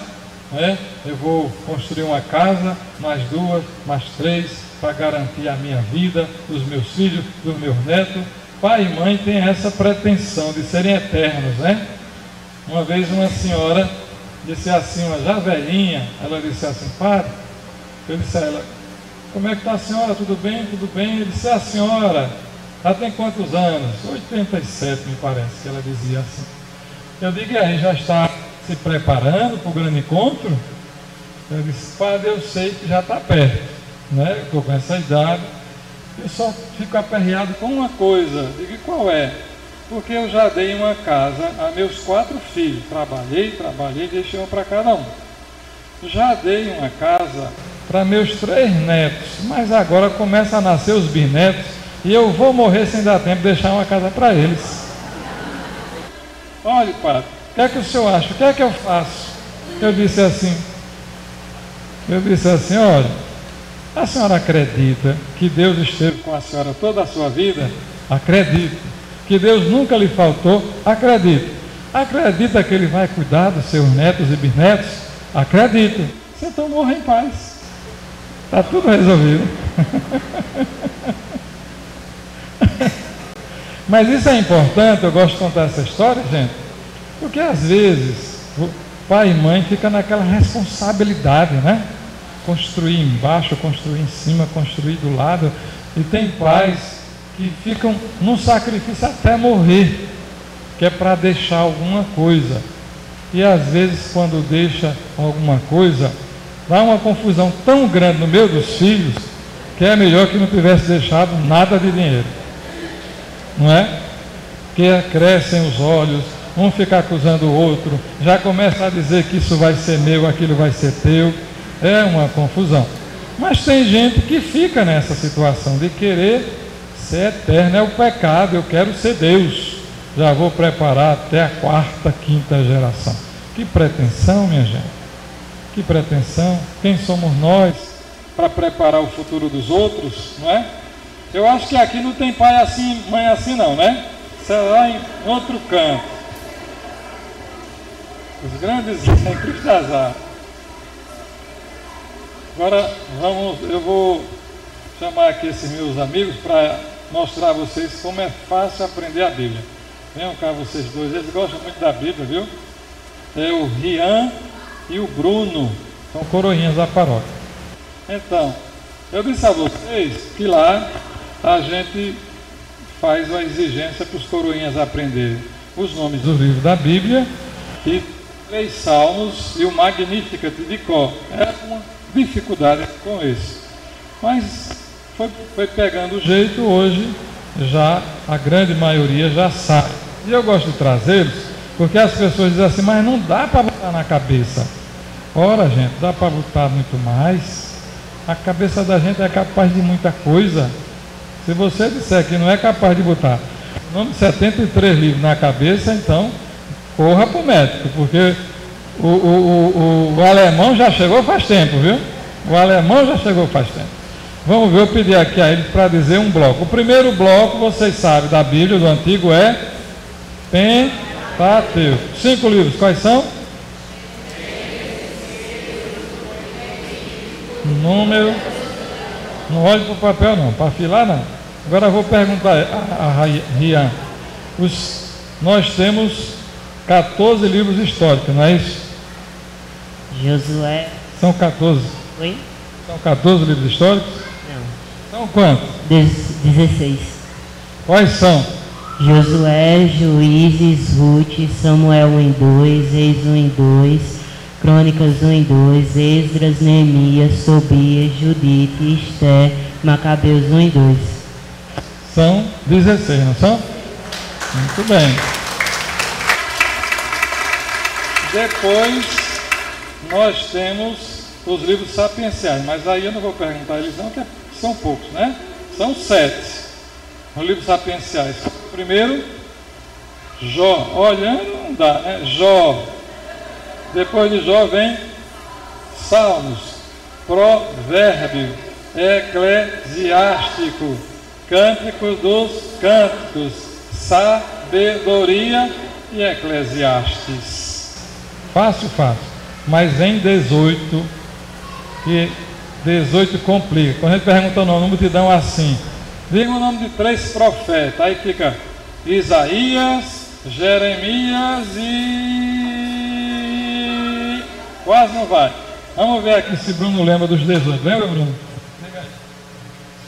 né? Eu vou construir uma casa, mais 2, mais 3, para garantir a minha vida, dos meus filhos, dos meus netos. Pai e mãe têm essa pretensão de serem eternos, né? Uma vez uma senhora disse assim, uma já velhinha, ela disse assim: padre, eu disse a ela: como é que está a senhora? Tudo bem? Tudo bem? Eu disse: a senhora já tem quantos anos? 87, me parece que ela dizia assim. Eu digo: e aí, já está se preparando para o grande encontro? Eu disse: padre, eu sei que já está perto, né? Estou com essa idade. Eu só fico aperreado com uma coisa. Digo: e qual é? Porque eu já dei uma casa a meus 4 filhos. Trabalhei, deixei uma para cada um. Já dei uma casa para meus 3 netos, mas agora começa a nascer os bisnetos e eu vou morrer sem dar tempo de deixar uma casa para eles. Olha, padre, o que é que o senhor acha? O que é que eu faço? Eu disse assim: olha, a senhora acredita que Deus esteve com a senhora toda a sua vida? Acredito. Que Deus nunca lhe faltou? Acredito. Acredita que Ele vai cuidar dos seus netos e bisnetos? Acredito. Então morra em paz. Está tudo resolvido. Mas isso é importante, eu gosto de contar essa história, gente, porque às vezes o pai e mãe ficam naquela responsabilidade, né? Construir embaixo, construir em cima, construir do lado. E tem pais que ficam num sacrifício até morrer, que é para deixar alguma coisa. E às vezes, quando deixa alguma coisa, dá uma confusão tão grande no meio dos filhos, que é melhor que não tivesse deixado nada de dinheiro, não é? Porque crescem os olhos, um fica acusando o outro, já começa a dizer que isso vai ser meu, aquilo vai ser teu. É uma confusão. Mas tem gente que fica nessa situação de querer ser eterno. É o pecado. Eu quero ser Deus, já vou preparar até a 4ª, 5ª geração. Que pretensão, minha gente, que pretensão. Quem somos nós para preparar o futuro dos outros, não é? Eu acho que aqui não tem pai assim, mãe assim não, né? Isso é lá em outro canto. Os grandes exemplos de azar. Agora eu vou chamar aqui esses meus amigos para mostrar a vocês como é fácil aprender a Bíblia. Venham cá vocês dois, eles gostam muito da Bíblia, viu? É o Rian e o Bruno, são coroinhas da paróquia. Então, eu disse a vocês que lá a gente faz uma exigência para os coroinhas aprenderem os nomes dos livros da Bíblia e 3 salmos e o Magnificat de cor. É uma dificuldade com isso, mas foi pegando o jeito. Hoje já a grande maioria já sabe, e eu gosto de trazê-los porque as pessoas dizem assim: mas não dá para botar na cabeça. Ora, gente, dá para botar muito mais. A cabeça da gente é capaz de muita coisa. Se você disser que não é capaz de botar o nome de 73 livros na cabeça, então corra para o médico, porque o alemão já chegou faz tempo, viu? O alemão já chegou faz tempo. Vamos ver, eu pedi aqui a eles para dizer um bloco. O primeiro bloco, vocês sabem, da Bíblia, do Antigo, é Pentateuco. 5 livros, quais são? Número. Não olhe para o papel não, para afilar não. Agora eu vou perguntar a Rian. Nós temos 14 livros históricos, não é isso? Josué. São 14. Oi? São 14 livros históricos? Não. São quantos? 16. Quais são? Josué, Juízes, Ruth, Samuel 1 e 2, Reis 1 e 2, Crônicas 1 e 2, Esdras, Neemias, Tobias, Judite, Esther, Macabeus 1 e 2. São 16, não são? Muito bem. Depois nós temos os livros sapienciais, mas aí eu não vou perguntar a eles não, porque são poucos, né? São 7 os livros sapienciais. Primeiro, Jó. Olhando não dá, né? Jó. Depois de Jó vem Salmos, Provérbio, Eclesiástico, Cânticos dos Cânticos, Sabedoria e Eclesiastes. Fácil, fácil. Mas vem 18, e 18 complica. Quando a gente pergunta o nome, multidão assim. Diga o nome de 3 profetas. Aí fica Isaías, Jeremias e... quase não vai. Vamos ver aqui se Bruno lembra dos 18. Lembra, Bruno?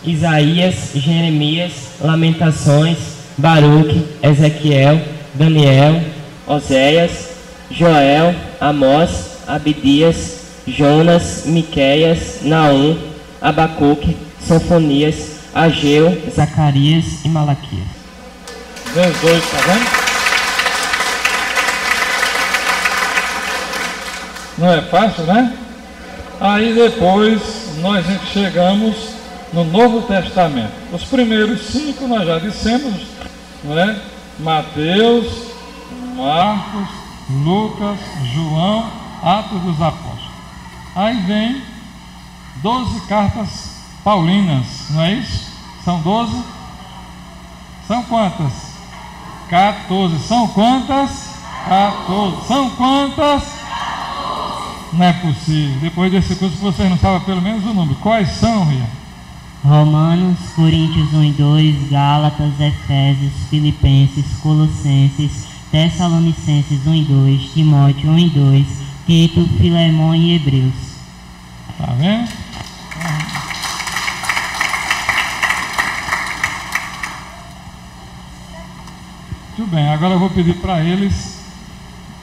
Isaías, Jeremias, Lamentações, Baruque, Ezequiel, Daniel, Oséias, Joel, Amós, Abdias, Jonas, Miqueias, Naum, Abacuque, Sofonias, Ageu, Zacarias e Malaquias. 18, tá vendo? Não é fácil, né? Aí depois nós chegamos no Novo Testamento. Os primeiros 5 nós já dissemos, não é? Mateus, Marcos, Lucas, João, Atos dos Apóstolos. Aí vem 12 cartas paulinas, não é isso? São 12? São quantas? 14. São quantas? 14. São quantas? 14. Não é possível. Depois desse curso vocês não sabem pelo menos o número. Quais são, Ria? Romanos, Coríntios 1 e 2, Gálatas, Efésios, Filipenses, Colossenses, Tessalonicenses 1 e 2, Timóteo 1 e 2, Tito, Filemão e Hebreus. Tá vendo? Muito bem, agora eu vou pedir para eles,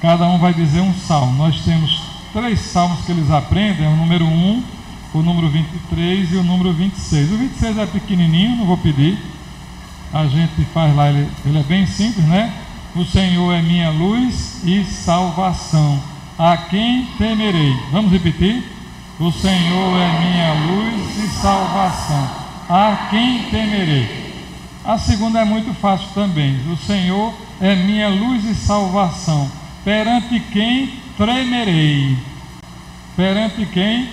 cada um vai dizer um salmo. Nós temos 3 salmos que eles aprendem, o número 1, o número 23 e o número 26. O 26 é pequenininho, não vou pedir. A gente faz lá, ele é bem simples, né? O Senhor é minha luz e salvação. A quem temerei? Vamos repetir? O Senhor é minha luz e salvação. A quem temerei? A segunda é muito fácil também. O Senhor é minha luz e salvação. Perante quem tremerei? Perante quem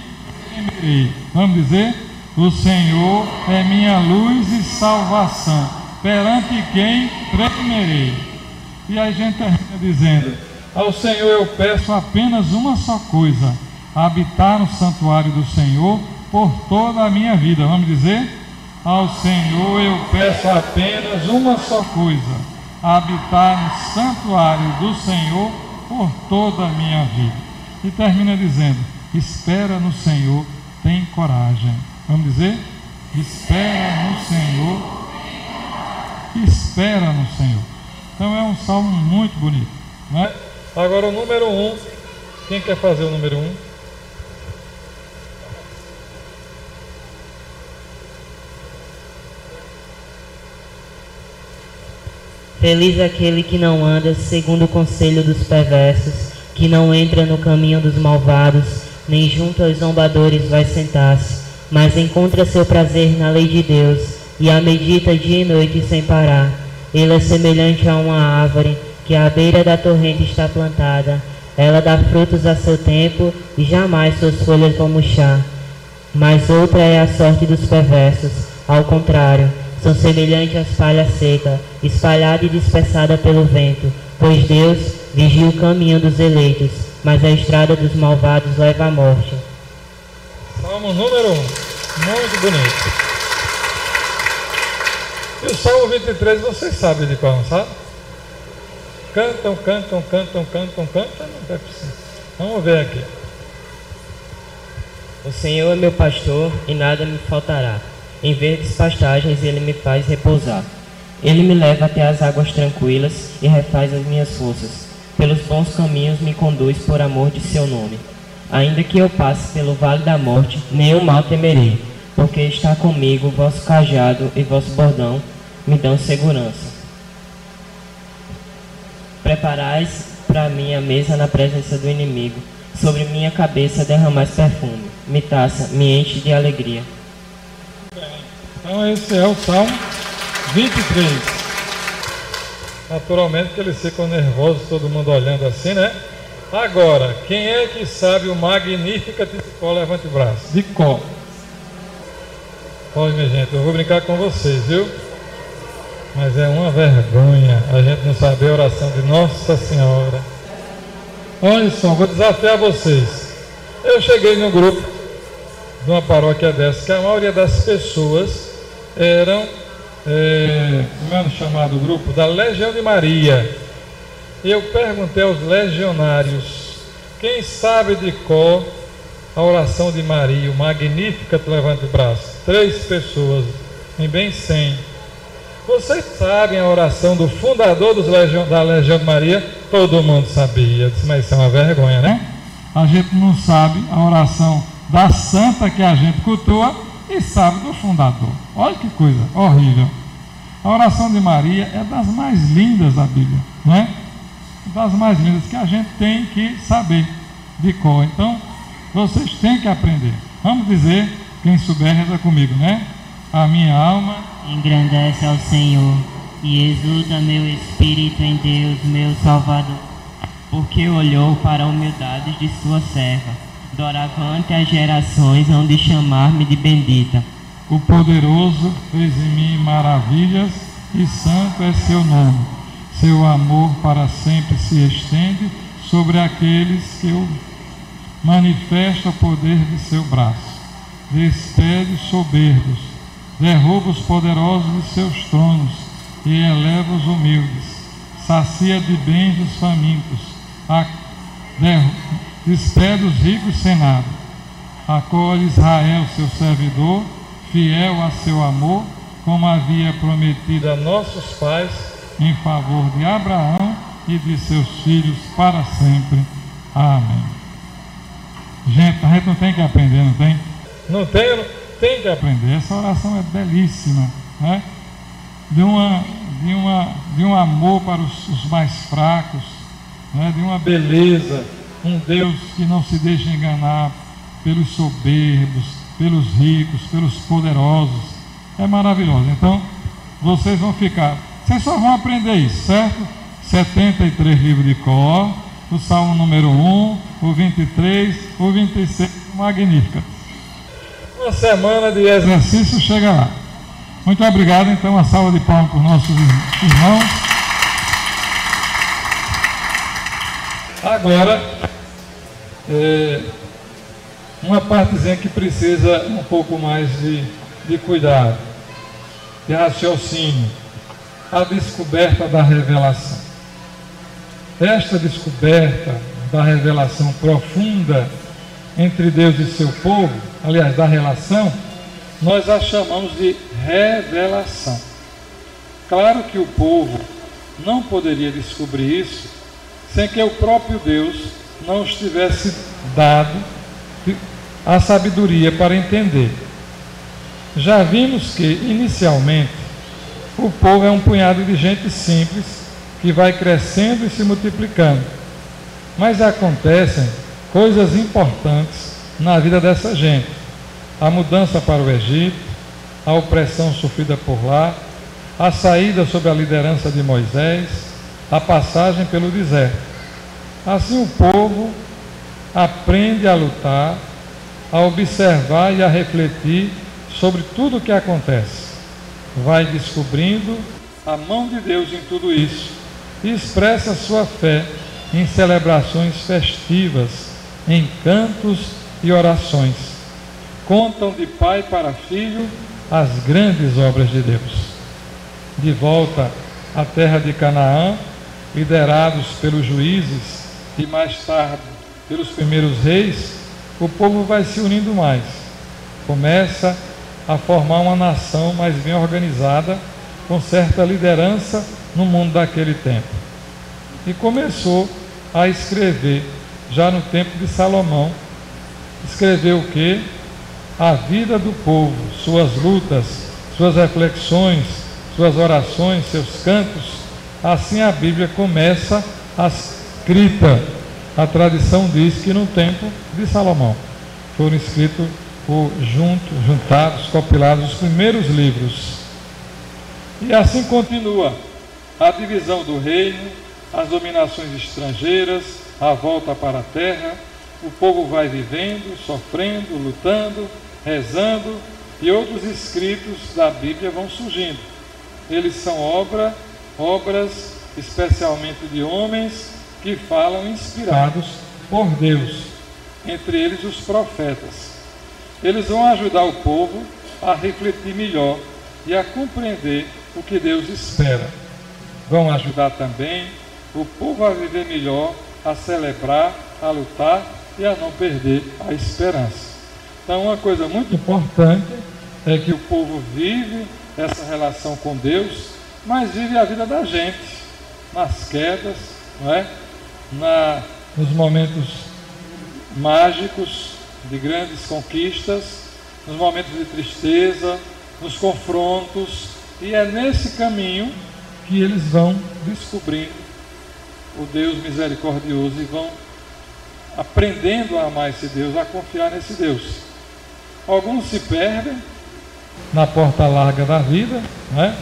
temerei? Vamos dizer? O Senhor é minha luz e salvação. Perante quem tremerei? E a gente termina dizendo: ao Senhor eu peço apenas uma só coisa: habitar no santuário do Senhor por toda a minha vida. Vamos dizer? Ao Senhor eu peço apenas uma só coisa: habitar no santuário do Senhor por toda a minha vida. E termina dizendo: espera no Senhor, tem coragem. Vamos dizer? Espera no Senhor. Espera no Senhor. Então é um salmo muito bonito, não é? Agora o número 1. Quem quer fazer o número 1? Feliz aquele que não anda segundo o conselho dos perversos, que não entra no caminho dos malvados, nem junto aos zombadores vai sentar-se, mas encontra seu prazer na lei de Deus, e a medita dia e noite sem parar. Ele é semelhante a uma árvore que à beira da torrente está plantada. Ela dá frutos a seu tempo e jamais suas folhas vão murchar. Mas outra é a sorte dos perversos. Ao contrário, são semelhantes às palhas secas, espalhada e dispersada pelo vento. Pois Deus vigia o caminho dos eleitos, mas a estrada dos malvados leva à morte. Salmo número 1, muito bonito. E o Salmo 23 vocês sabem de qual, não sabe? Cantam, não é possível. Vamos ver aqui. O Senhor é meu pastor e nada me faltará. Em verdes pastagens ele me faz repousar. Ele me leva até as águas tranquilas e refaz as minhas forças. Pelos bons caminhos me conduz por amor de seu nome. Ainda que eu passe pelo vale da morte, nenhum mal temerei, porque está comigo o vosso cajado e vosso bordão me dão segurança. Preparais para mim a mesa na presença do inimigo. Sobre minha cabeça derramais perfume. Minha taça me enche de alegria. Então esse é o Salmo 23. Naturalmente que eles ficam nervosos, todo mundo olhando assim, né? Agora, quem é que sabe o Magnificat de cor? Levante o braço. De cor. Olha, minha gente, eu vou brincar com vocês, viu? Mas é uma vergonha a gente não saber a oração de Nossa Senhora. Olha só, vou desafiar vocês. Eu cheguei no grupo de uma paróquia dessa, que a maioria das pessoas eram, como é o chamado grupo? Da Legião de Maria. E eu perguntei aos legionários, quem sabe de cor a oração de Maria, o Magnificat, levante o braço. 3 pessoas, em bem 100. Vocês sabem a oração do fundador da Legião de Maria? Todo mundo sabia. Eu disse, mas isso é uma vergonha, né? A gente não sabe a oração da santa que a gente cultua e sabe do fundador. Olha que coisa horrível. A oração de Maria é das mais lindas da Bíblia, né? Das mais lindas que a gente tem que saber de cor. Então, vocês têm que aprender. Vamos dizer, quem souber reza comigo, né? A minha alma engrandece ao Senhor e exulta meu espírito em Deus, meu Salvador, porque olhou para a humildade de sua serva. Doravante as gerações hão de chamar-me de bendita. O poderoso fez em mim maravilhas e santo é seu nome. Seu amor para sempre se estende sobre aqueles que o manifesta o poder de seu braço. Despede os soberbos, derruba os poderosos de seus tronos e eleva os humildes. Sacia de bens os famintos, despede os ricos sem nada. Acolhe Israel, seu servidor, fiel a seu amor, como havia prometido a nossos pais, em favor de Abraão e de seus filhos para sempre. Amém. Gente, a gente não tem que aprender, não tem? Não tem, tem que aprender. Essa oração é belíssima, né? De um amor para os mais fracos, né? De uma beleza, um Deus que não se deixa enganar pelos soberbos, pelos ricos, pelos poderosos. É maravilhoso. Então, vocês vão ficar... Vocês só vão aprender isso, certo? 73 livros de cor, o Salmo número 1, o 23, o 26, o Magnífica. Uma semana de exercício chega lá. Muito obrigado, então, uma salva de palmas para os nossos irmãos. Agora, uma partezinha que precisa um pouco mais de cuidado, de raciocínio. A descoberta da revelação. Esta descoberta da revelação profunda entre Deus e seu povo, aliás, da relação, nós a chamamos de revelação. Claro que o povo não poderia descobrir isso sem que o próprio Deus não os tivesse dado a sabedoria para entender. Já vimos que, inicialmente, o povo é um punhado de gente simples que vai crescendo e se multiplicando. Mas acontecem coisas importantes na vida dessa gente. A mudança para o Egito, a opressão sofrida por lá, a saída sob a liderança de Moisés, a passagem pelo deserto. Assim o povo aprende a lutar, a observar e a refletir sobre tudo o que acontece. Vai descobrindo a mão de Deus em tudo isso e expressa sua fé em celebrações festivas, em cantos e orações. Contam de pai para filho as grandes obras de Deus. De volta à terra de Canaã, liderados pelos juízes e mais tarde pelos primeiros reis, o povo vai se unindo mais. Começa a formar uma nação mais bem organizada, com certa liderança no mundo daquele tempo. E começou a escrever, já no tempo de Salomão, escreveu o quê? A vida do povo, suas lutas, suas reflexões, suas orações, seus cantos. Assim a Bíblia começa a escrita. A tradição diz que no tempo de Salomão foram escritos juntados, compilados os primeiros livros. E assim continua a divisão do reino, as dominações estrangeiras, a volta para a terra. O povo vai vivendo, sofrendo, lutando, rezando, e outros escritos da Bíblia vão surgindo. Eles são obras especialmente de homens que falam inspirados por Deus, entre eles os profetas. Eles vão ajudar o povo a refletir melhor e a compreender o que Deus espera. Vão ajudar também o povo a viver melhor, a celebrar, a lutar e a não perder a esperança. Então, uma coisa muito importante é que o povo vive essa relação com Deus, mas vive a vida da gente, nas quedas, não é? Nos momentos mágicos de grandes conquistas, nos momentos de tristeza, nos confrontos, e é nesse caminho que eles vão descobrindo o Deus misericordioso e vão aprendendo a amar esse Deus, a confiar nesse Deus. Alguns se perdem na porta larga da vida, né?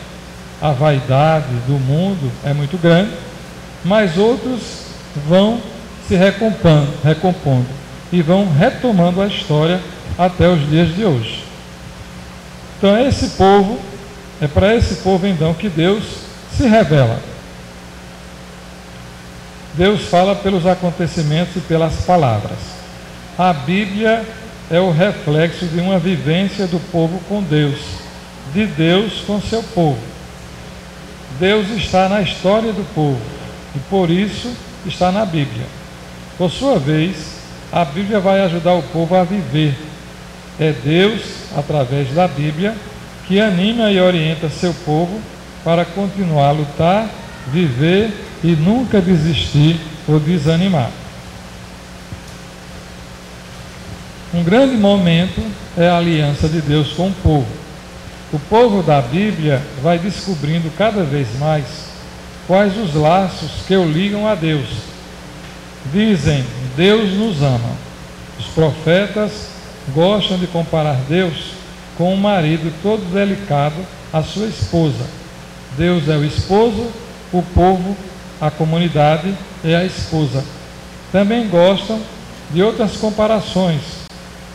A vaidade do mundo é muito grande, mas outros vão se recompondo e vão retomando a história até os dias de hoje. Então é para esse povo então que Deus se revela. Deus fala pelos acontecimentos e pelas palavras. A Bíblia é o reflexo de uma vivência do povo com Deus, de Deus com seu povo. Deus está na história do povo e por isso está na Bíblia. Por sua vez, a Bíblia vai ajudar o povo a viver. É Deus, através da Bíblia, que anima e orienta seu povo para continuar a lutar, viver e nunca desistir ou desanimar. Um grande momento é a aliança de Deus com o povo. O povo da Bíblia vai descobrindo cada vez mais quais os laços que o ligam a Deus. Dizem, Deus nos ama. Os profetas gostam de comparar Deus com um marido todo delicado à sua esposa. Deus é o esposo, o povo, a comunidade é a esposa. Também gostam de outras comparações.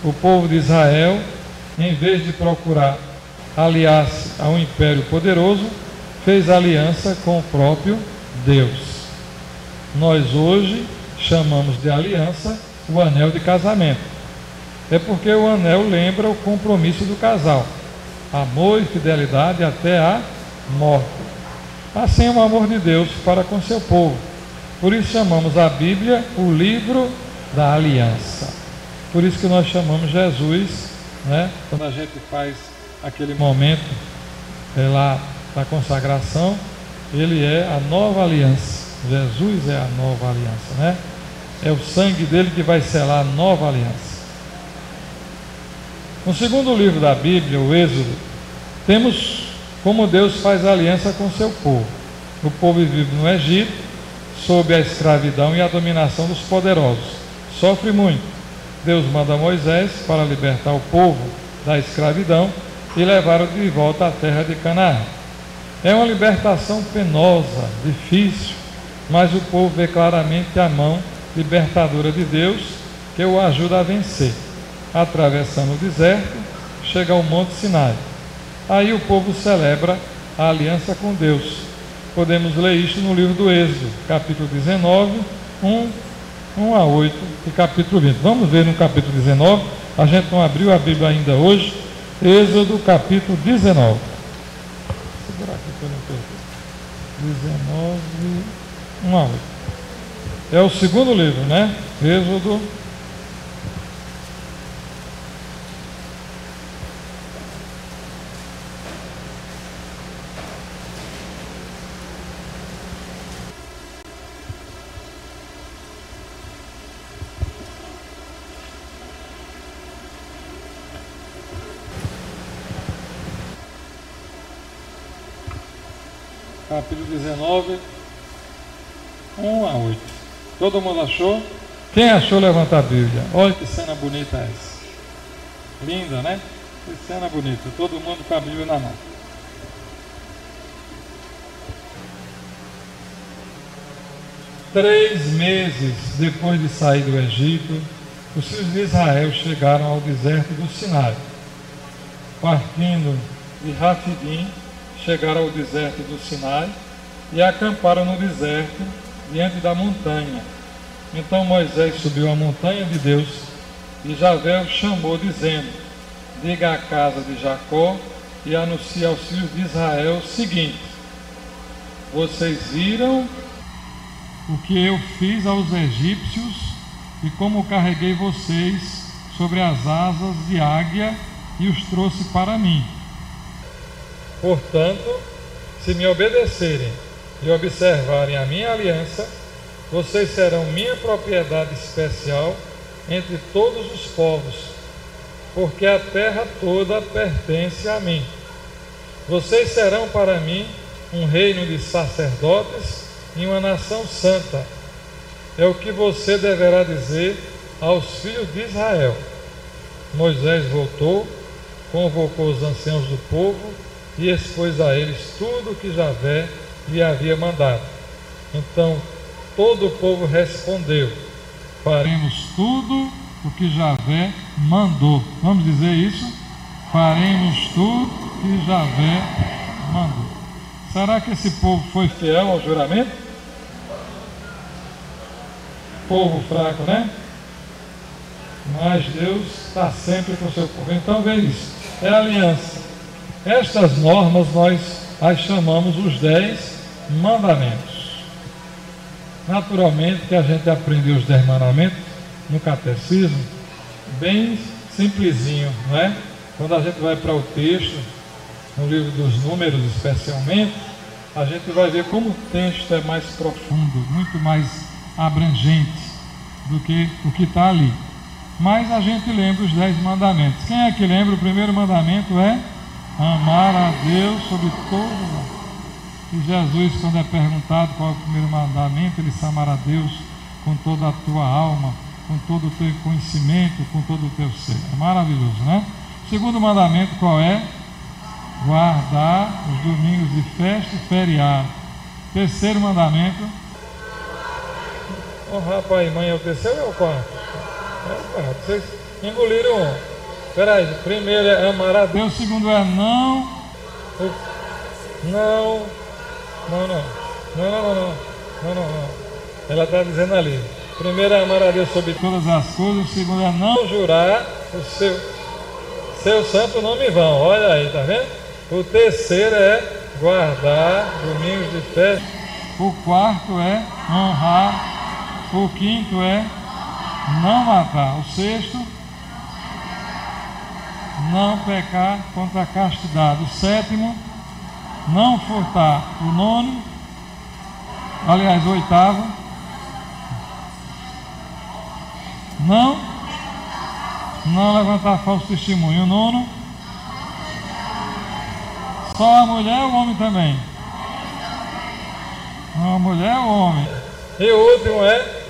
O povo de Israel, em vez de procurar aliar-se a um império poderoso, fez aliança com o próprio Deus. Nós hoje chamamos de aliança o anel de casamento. É porque o anel lembra o compromisso do casal, amor e fidelidade até a morte. Assim é o amor de Deus para com seu povo. Por isso chamamos a Bíblia o livro da aliança. Por isso que nós chamamos Jesus, né? Quando a gente faz aquele momento lá da consagração, ele é a nova aliança. Jesus é a nova aliança, né? É o sangue dele que vai selar a nova aliança. No segundo livro da Bíblia, o Êxodo, temos como Deus faz aliança com seu povo. O povo vive no Egito, sob a escravidão e a dominação dos poderosos. Sofre muito. Deus manda Moisés para libertar o povo da escravidão e levar-o de volta à terra de Canaã. É uma libertação penosa, difícil, mas o povo vê claramente a mão libertadora de Deus que o ajuda a vencer. Atravessando o deserto, chega ao Monte Sinai. Aí o povo celebra a aliança com Deus. Podemos ler isto no livro do Êxodo, capítulo 19, 1 a 8 e capítulo 20. Vamos ver no capítulo 19, a gente não abriu a Bíblia ainda hoje. Êxodo, capítulo 19. Vou segurar aqui para não perder. 19, 1 a 8. É o segundo livro, né? Êxodo. Capítulo 19, 1 a 8. Todo mundo achou? Quem achou, levanta a Bíblia. Olha que cena bonita é essa. Linda, né? Que cena bonita. Todo mundo com a Bíblia na mão. Três meses depois de sair do Egito, os filhos de Israel chegaram ao deserto do Sinai. Partindo de Rafidim, chegaram ao deserto do Sinai e acamparam no deserto diante da montanha. Então Moisés subiu a montanha de Deus e Javé o chamou, dizendo: diga à casa de Jacó e anuncie aos filhos de Israel o seguinte: vocês viram o que eu fiz aos egípcios e como carreguei vocês sobre as asas de águia e os trouxe para mim. Portanto, se me obedecerem e observarem a minha aliança, vocês serão minha propriedade especial entre todos os povos, porque a terra toda pertence a mim. Vocês serão para mim um reino de sacerdotes e uma nação santa. É o que você deverá dizer aos filhos de Israel. Moisés voltou, convocou os anciãos do povo e expôs a eles tudo o que Javé lhe havia mandado. Então todo o povo respondeu: faremos tudo o que Javé mandou. Vamos dizer isso? Faremos tudo o que Javé mandou. Será que esse povo foi fiel ao juramento? Povo fraco, né? Mas Deus está sempre com o seu povo. Então vê isso, é aliança. Estas normas nós as chamamos os 10 mandamentos. Naturalmente que a gente aprendeu os 10 mandamentos no catecismo, bem simplesinho, não é? Quando a gente vai para o texto, no livro dos Números especialmente, a gente vai ver como o texto é mais profundo, muito mais abrangente do que o que está ali. Mas a gente lembra os 10 mandamentos. Quem é que lembra? O primeiro mandamento é amar a Deus sobre todas. E Jesus, quando é perguntado qual é o primeiro mandamento, ele diz: amar a Deus com toda a tua alma, com todo o teu conhecimento, com todo o teu ser. É maravilhoso, né? O segundo mandamento qual é? Guardar os domingos de festa e feriado. Terceiro mandamento: honrar pai e mãe. É o terceiro ou é o quarto? É o quarto. Vocês engoliram um. Espera aí, o primeiro é amar a Deus. O segundo é não. Não. Ela está dizendo ali: primeiro é amar a Deus sobre todas as coisas. O segundo é não jurar o seu santo nome em vão. Olha aí, tá vendo? O terceiro é guardar domingos de festa. O quarto é honrar. O quinto é não matar. O sexto, não pecar contra a castidade. O sétimo, não furtar. O nono, aliás, o oitavo, não levantar falso testemunho. O nono, só a mulher ou o homem também? Não, a mulher ou o homem? E o último é?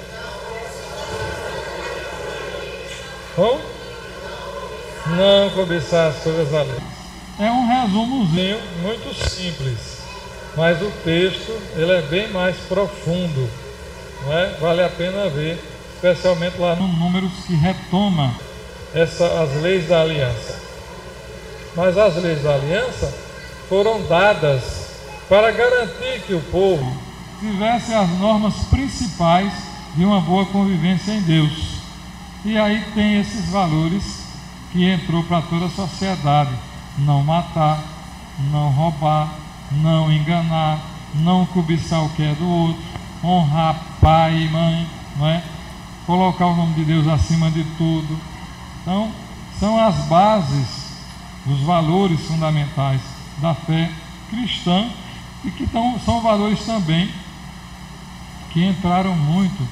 Não cobiçar as coisas alheias. É um resumozinho muito simples. mas o texto ele é bem mais profundo, não é? Vale a pena ver, especialmente lá no Números, que retoma as leis da aliança. Mas as leis da aliança foram dadas para garantir que o povo tivesse as normas principais de uma boa convivência em Deus. E aí tem esses valores que entrou para toda a sociedade: não matar, não roubar, não enganar, não cobiçar o que é do outro, honrar pai e mãe, não é? Colocar o nome de Deus acima de tudo. Então, são as bases dos valores fundamentais da fé cristã e que são valores também que entraram muito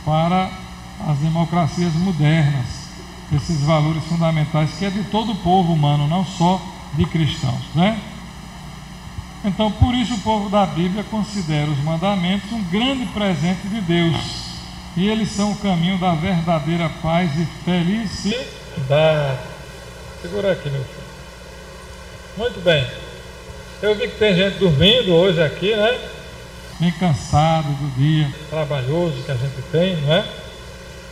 para as democracias modernas, esses valores fundamentais que é de todo o povo humano, não só de cristãos, né? Então, por isso o povo da Bíblia considera os mandamentos um grande presente de Deus, e eles são o caminho da verdadeira paz e felicidade. Segura aqui, meu filho. Muito bem. Eu vi que tem gente dormindo hoje aqui, né? Bem cansado do dia trabalhoso que a gente tem, não é?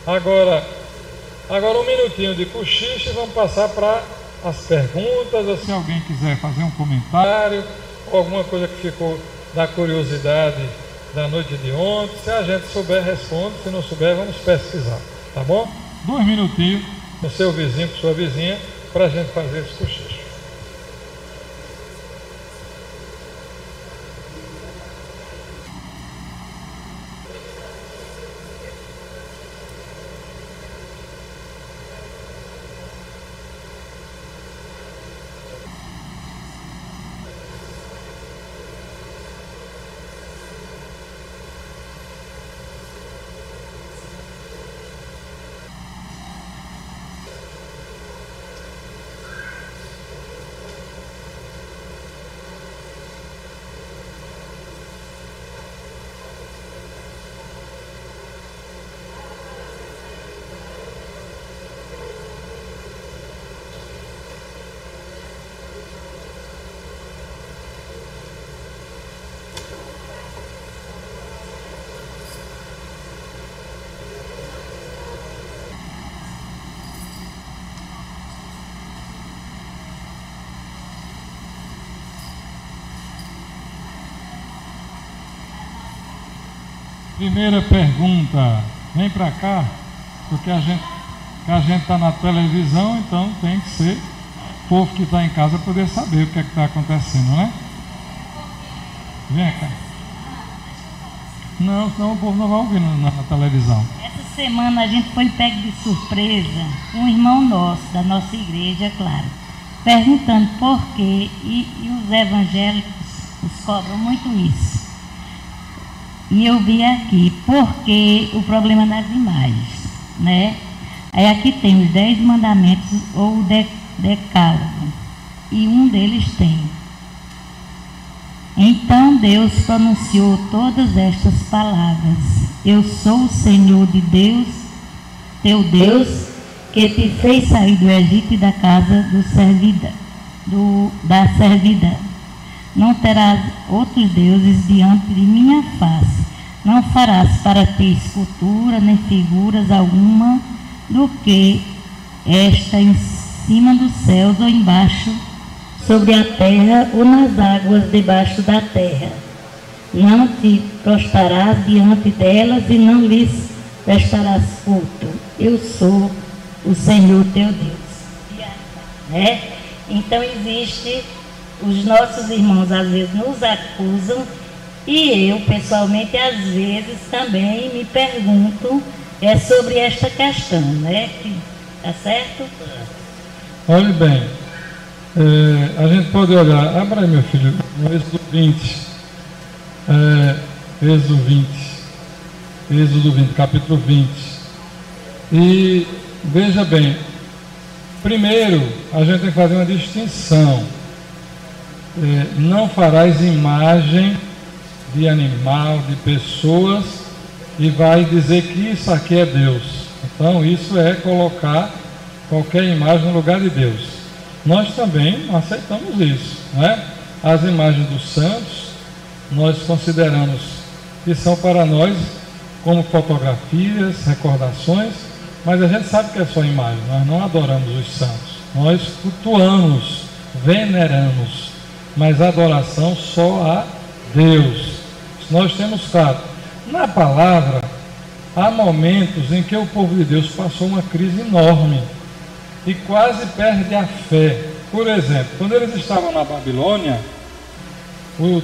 Agora um minutinho de cochicho e vamos passar para as perguntas. Se alguém quiser fazer um comentário ou alguma coisa que ficou da curiosidade da noite de ontem, se a gente souber, responde. Se não souber, vamos pesquisar, tá bom? 2 minutinhos com seu vizinho, com sua vizinha, para a gente fazer esse cochicho. Primeira pergunta, vem para cá, porque a gente está na televisão, então tem que ser o povo que está em casa poder saber o que é que está acontecendo, né? Vem cá. Não, senão o povo não vai ouvir na televisão. Essa semana a gente foi pego de surpresa, um irmão nosso, da nossa igreja, claro, perguntando por quê, e os evangélicos cobram muito isso. E eu vi aqui, porque o problema das imagens, né? Aí aqui tem os 10 mandamentos ou o decálogo, e um deles tem: então Deus pronunciou todas estas palavras: eu sou o Senhor de Deus, teu Deus, que te fez sair do Egito e da casa da servidão. Não terás outros deuses diante de minha face. Não farás para ti escultura, nem figuras alguma do que esta em cima dos céus ou embaixo, sobre a terra ou nas águas debaixo da terra. Não te prostrarás diante delas e não lhes prestarás culto. Eu sou o Senhor teu Deus. Então existe... Os nossos irmãos às vezes nos acusam, e eu pessoalmente às vezes também me pergunto sobre esta questão, né? Tá certo? Olhe bem, a gente pode olhar, abra aí, meu filho, no Êxodo 20, Êxodo 20, capítulo 20, e veja bem, primeiro a gente tem que fazer uma distinção. Não farás imagem de animal, de pessoas, e vai dizer que isso aqui é Deus. Então isso é colocar qualquer imagem no lugar de Deus. Nós também aceitamos isso, não é? As imagens dos santos, nós consideramos que são para nós como fotografias, recordações, mas a gente sabe que é só imagem. Nós não adoramos os santos, nós cultuamos, veneramos, mas a adoração só a Deus. Nós temos claro, na palavra, há momentos em que o povo de Deus passou uma crise enorme e quase perde a fé. Por exemplo, quando eles estavam na Babilônia, os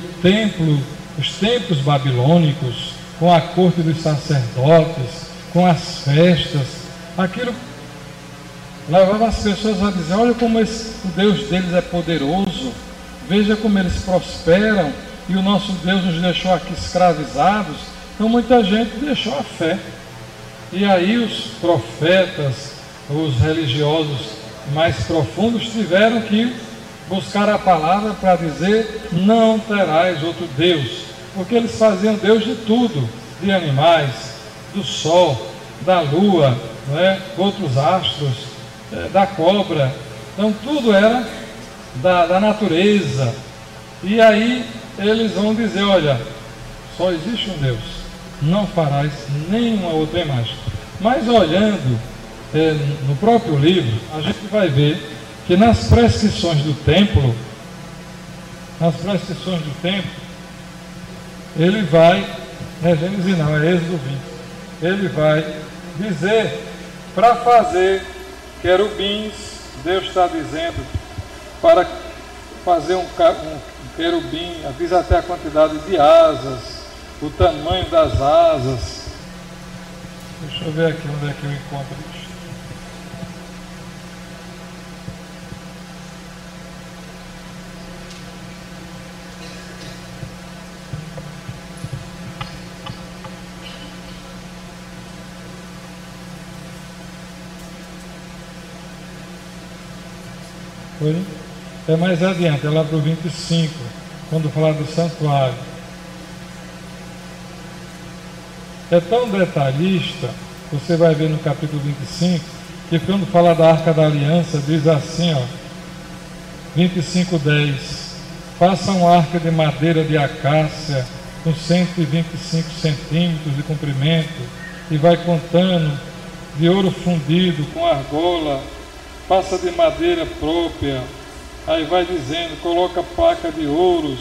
templos babilônicos, com a corte dos sacerdotes, com as festas, aquilo levava as pessoas a dizer: olha como o Deus deles é poderoso, veja como eles prosperam, e o nosso Deus nos deixou aqui escravizados. Então muita gente deixou a fé. E aí os profetas, os religiosos mais profundos tiveram que buscar a palavra para dizer: não terás outro Deus, porque eles faziam Deus de tudo, de animais, do sol, da lua, não é? Outros astros, da cobra. Então tudo era da natureza. E aí eles vão dizer: olha, só existe um Deus, não farás nenhuma outra imagem. Mas olhando no próprio livro, a gente vai ver que nas prescrições do templo, ele vai, Gênesis não, é Êxodo 20, ele vai dizer para fazer querubins. Deus está dizendo para fazer um querubim, diz até a quantidade de asas, o tamanho das asas. Deixa eu ver aqui onde é que eu encontro isso. Foi? É mais adiante, é lá para o 25, quando falar do santuário. É tão detalhista, você vai ver no capítulo 25, que quando fala da Arca da Aliança, diz assim, ó, 25:10, faça uma arca de madeira de acácia, com 125 centímetros de comprimento, e vai contando, de ouro fundido, com argola, faça de madeira própria. Aí vai dizendo, coloca placa de ouros,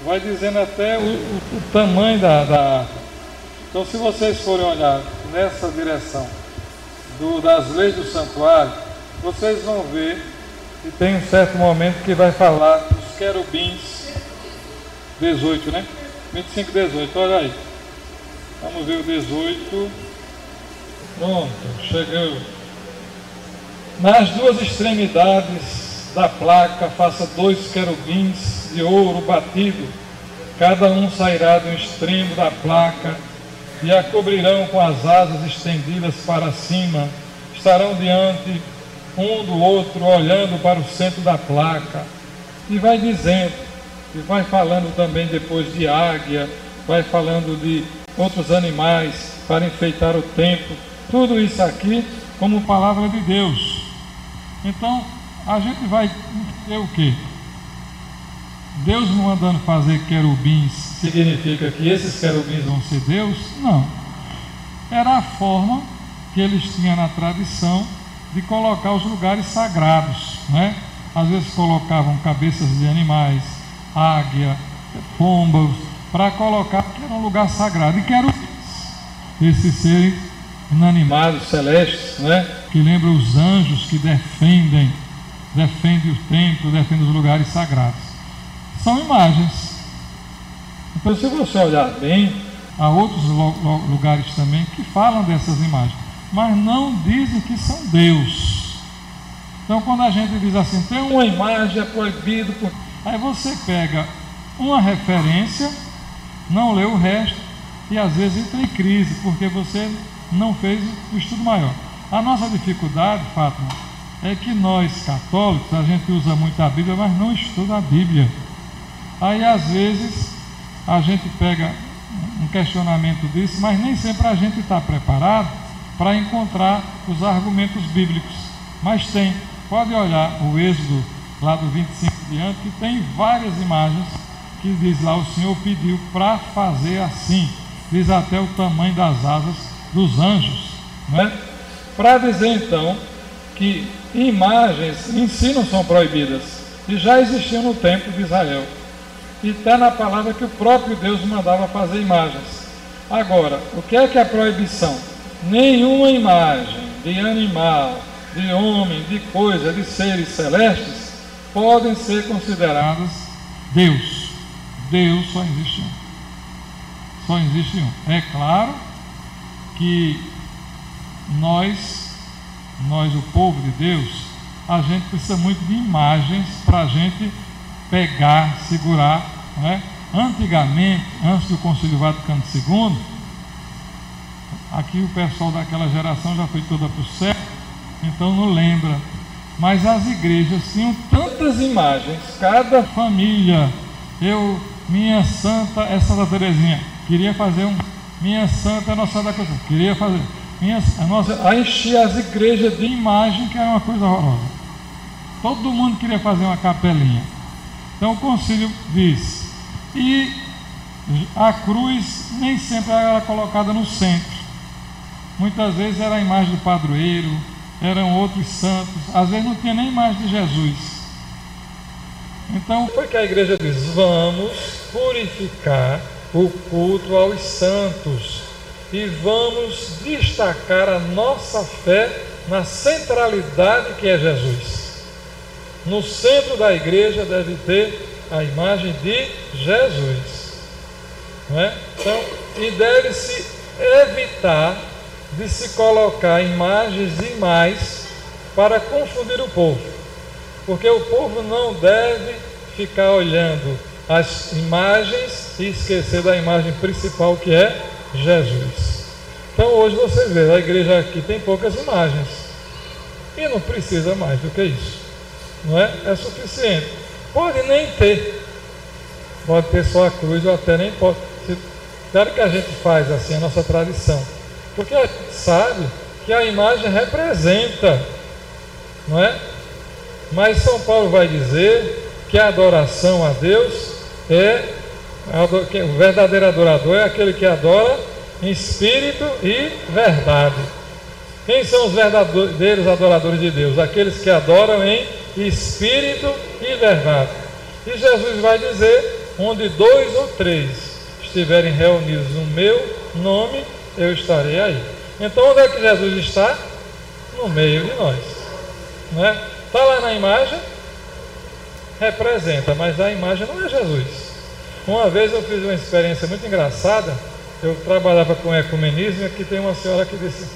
vai dizendo até o tamanho da arca. Então, se vocês forem olhar nessa direção das leis do santuário, vocês vão ver que tem um certo momento que vai falar dos querubins, 18, né? 25:18, olha aí. Vamos ver o 18. Pronto, chegou. Nas duas extremidades da placa, faça 2 querubins de ouro batido, cada um sairá do extremo da placa, e a cobrirão com as asas estendidas para cima, estarão diante um do outro, olhando para o centro da placa. E vai dizendo, e vai falando também depois de águia, vai falando de outros animais para enfeitar o templo. Tudo isso aqui como palavra de Deus. Então, a gente vai ter o quê? Deus mandando fazer querubins significa que esses querubins vão ser Deus? Não. Era a forma que eles tinham na tradição de colocar os lugares sagrados, né? Às vezes colocavam cabeças de animais, águia, pombas, para colocar que era um lugar sagrado. E querubins, esses seres inanimados, celestes, né? Que lembram os anjos que defendem o templo, defendem os lugares sagrados. São imagens. Então, se você olhar bem, há outros lugares também que falam dessas imagens, mas não dizem que são Deus. Então, quando a gente diz assim, tem uma imagem, é proibido, aí você pega uma referência, não lê o resto, e às vezes entra em crise, porque você não fez o estudo maior. A nossa dificuldade, Fátima, é que nós católicos, a gente usa muito a Bíblia, mas não estuda a Bíblia. Aí às vezes a gente pega um questionamento disso, mas nem sempre a gente está preparado para encontrar os argumentos bíblicos. Mas tem, pode olhar o Êxodo lá do 25, diante, que tem várias imagens que diz lá, o Senhor pediu para fazer assim, diz até o tamanho das asas dos anjos, né? Para dizer então que imagens em si não são proibidas, e já existiam no tempo de Israel, e está na palavra que o próprio Deus mandava fazer imagens. Agora, o que é a proibição? Nenhuma imagem de animal, de homem, de coisa, de seres celestes podem ser consideradas Deus. Deus só existe um. Só existe um. É claro que nós, o povo de Deus, a gente precisa muito de imagens para a gente pegar, segurar, né? Antigamente, antes do Concílio Vaticano II, aqui o pessoal daquela geração já foi toda para o céu, então não lembra, mas as igrejas tinham tantas imagens, cada família, minha santa é Santa Teresinha, queria fazer minha santa é Nossa Senhora da Conceição, queria fazer, a encher as igrejas de imagem, que era uma coisa horrorosa, todo mundo queria fazer uma capelinha. Então o concílio diz, e a cruz nem sempre era colocada no centro, muitas vezes era a imagem do padroeiro, eram outros santos, às vezes não tinha nem imagem de Jesus. Então, foi que a igreja diz, vamos purificar o culto aos santos e vamos destacar a nossa fé na centralidade que é Jesus. No centro da igreja deve ter a imagem de Jesus, não é? Então, e deve-se evitar de se colocar imagens demais para confundir o povo. Porque o povo não deve ficar olhando as imagens e esquecer da imagem principal, que é Jesus. Então hoje você vê, a igreja aqui tem poucas imagens e não precisa mais do que isso, não é? É suficiente. Pode nem ter, pode ter só a cruz ou até nem pode. Claro que a gente faz assim, a nossa tradição, porque a gente sabe que a imagem representa, não é? Mas São Paulo vai dizer que a adoração a Deus o verdadeiro adorador é aquele que adora em espírito e verdade. Quem são os verdadeiros adoradores de Deus? Aqueles que adoram em espírito e verdade. E Jesus vai dizer, onde 2 ou 3 estiverem reunidos no meu nome, eu estarei aí. Então onde é que Jesus está? No meio de nós, não é? Está lá na imagem, representa, mas a imagem não é Jesus. Uma vez eu fiz uma experiência muito engraçada, eu trabalhava com ecumenismo, e aqui tem uma senhora que disse,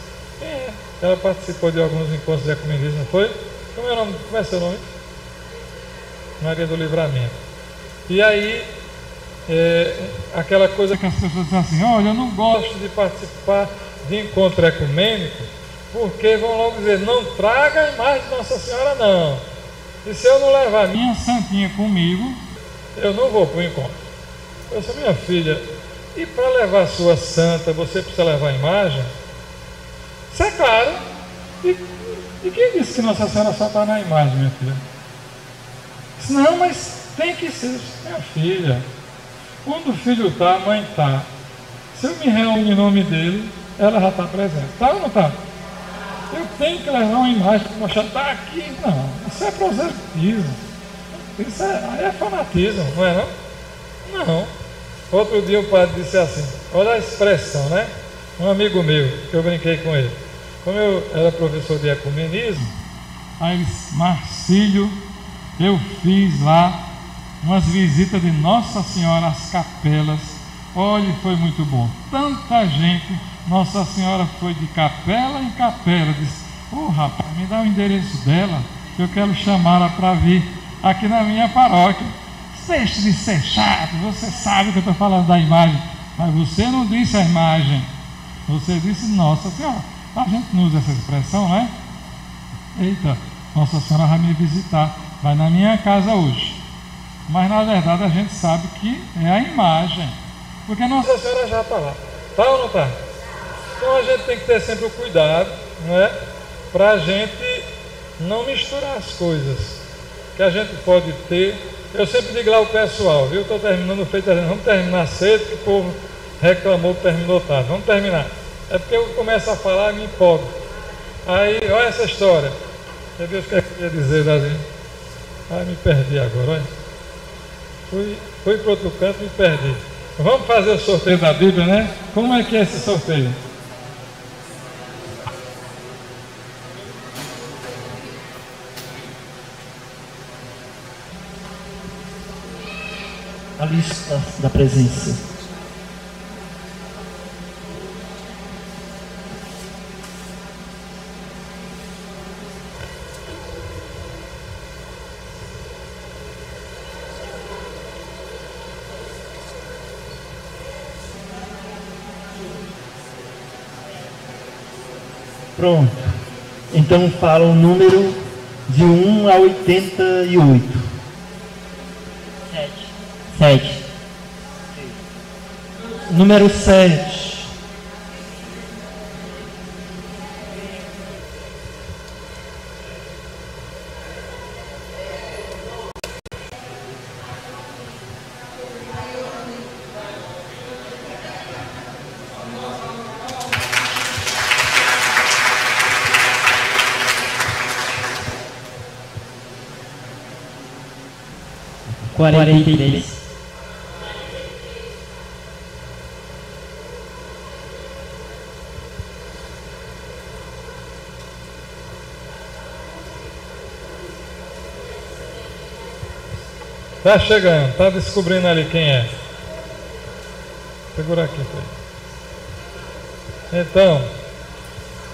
ela participou de alguns encontros de ecumenismo, não foi? Como é seu nome? Maria do Livramento. E aí, aquela coisa que as pessoas dizem assim, olha, eu não gosto de participar de encontro ecumênico, porque vão logo dizer, não traga a imagem de Nossa Senhora não, e se eu não levar minha santinha comigo, eu não vou para o encontro. Eu sou minha filha, e para levar a sua santa, você precisa levar a imagem? Isso é claro. E quem disse que Nossa Senhora só está na imagem, minha filha? Disse, não, mas tem que ser, minha filha, onde o filho está, a mãe está, se eu me reúno em nome dele, ela já está presente, está ou não está? Eu tenho que levar uma imagem para mostrar, está aqui, não, isso é proselitismo, isso é fanatismo, não é não? Não. Outro dia o padre disse assim, olha a expressão, né? Um amigo meu, que eu brinquei com ele, como eu era professor de ecumenismo, aí ele disse, Marcílio, eu fiz lá umas visitas de Nossa Senhora às capelas, olha, foi muito bom, tanta gente, Nossa Senhora foi de capela em capela, disse, rapaz, me dá o endereço dela, que eu quero chamá-la para vir aqui na minha paróquia. Deixe de ser chato, você sabe que eu estou falando da imagem, mas você não disse a imagem, você disse Nossa Senhora. A gente não usa essa expressão, né? Eita, Nossa Senhora vai me visitar, vai na minha casa hoje. Mas na verdade a gente sabe que é a imagem, porque Nossa Senhora já está lá, está ou não está? Então a gente tem que ter sempre o cuidado, não é? Para a gente não misturar as coisas. que a gente pode ter. Eu sempre digo lá ao pessoal, viu? Estou terminando o feito, vamos terminar cedo, que o povo reclamou que terminou tarde. Vamos terminar. É porque eu começo a falar e me empolgo. Aí, olha essa história. Você viu o que eu queria dizer, Dazinho? Me perdi agora, olha. Fui para outro canto e me perdi. Vamos fazer o sorteio da Bíblia, né? Como é que é esse sorteio? A lista da presença. Pronto. Então fala o número de 1 a 88. 7. Número 7. Quarenta e três. Tá chegando, tá descobrindo ali quem é. Segura aqui, Fred. Então,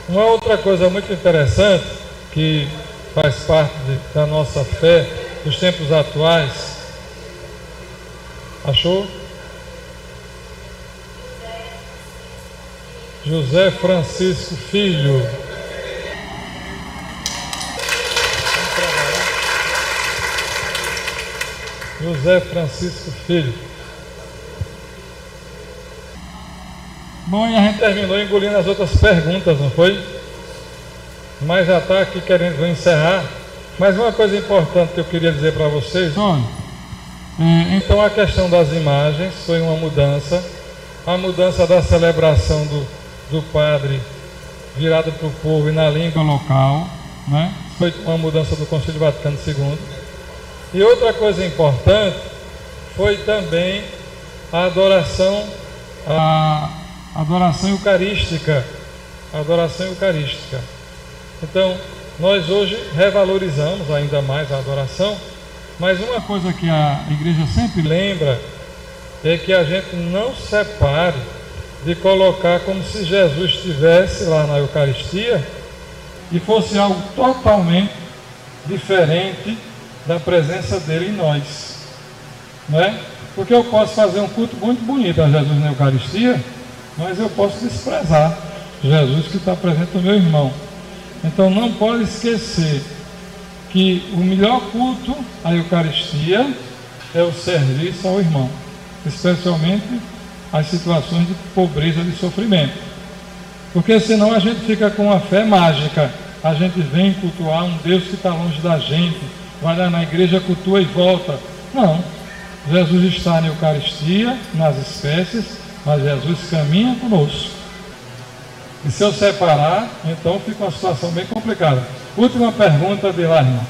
uma outra coisa muito interessante que faz parte da nossa fé dos tempos atuais. Achou? José Francisco Filho. José Francisco Filho. Bom, e a gente terminou engolindo as outras perguntas, não foi? Mas já está aqui querendo encerrar. Mas uma coisa importante que eu queria dizer para vocês, olha, então a questão das imagens foi uma mudança, a mudança da celebração do padre virada para o povo e na língua local, né? Foi uma mudança do Concílio Vaticano II. E outra coisa importante foi também a adoração eucarística. A adoração eucarística. Então, nós hoje revalorizamos ainda mais a adoração, mas uma coisa que a igreja sempre lembra é que a gente não separe de colocar como se Jesus estivesse lá na Eucaristia e fosse algo totalmente diferente da presença dele em nós, não é? Porque eu posso fazer um culto muito bonito a Jesus na Eucaristia, mas eu posso desprezar Jesus que está presente no meu irmão. Então não pode esquecer que o melhor culto à Eucaristia é o serviço ao irmão, especialmente as situações de pobreza, de sofrimento. Porque senão a gente fica com uma fé mágica. A gente vem cultuar um Deus que está longe da gente, vai lá na igreja, cultua e volta. Não, Jesus está na Eucaristia, nas espécies, mas Jesus caminha conosco. E se eu separar, então fica uma situação bem complicada. Última pergunta de lá, irmão.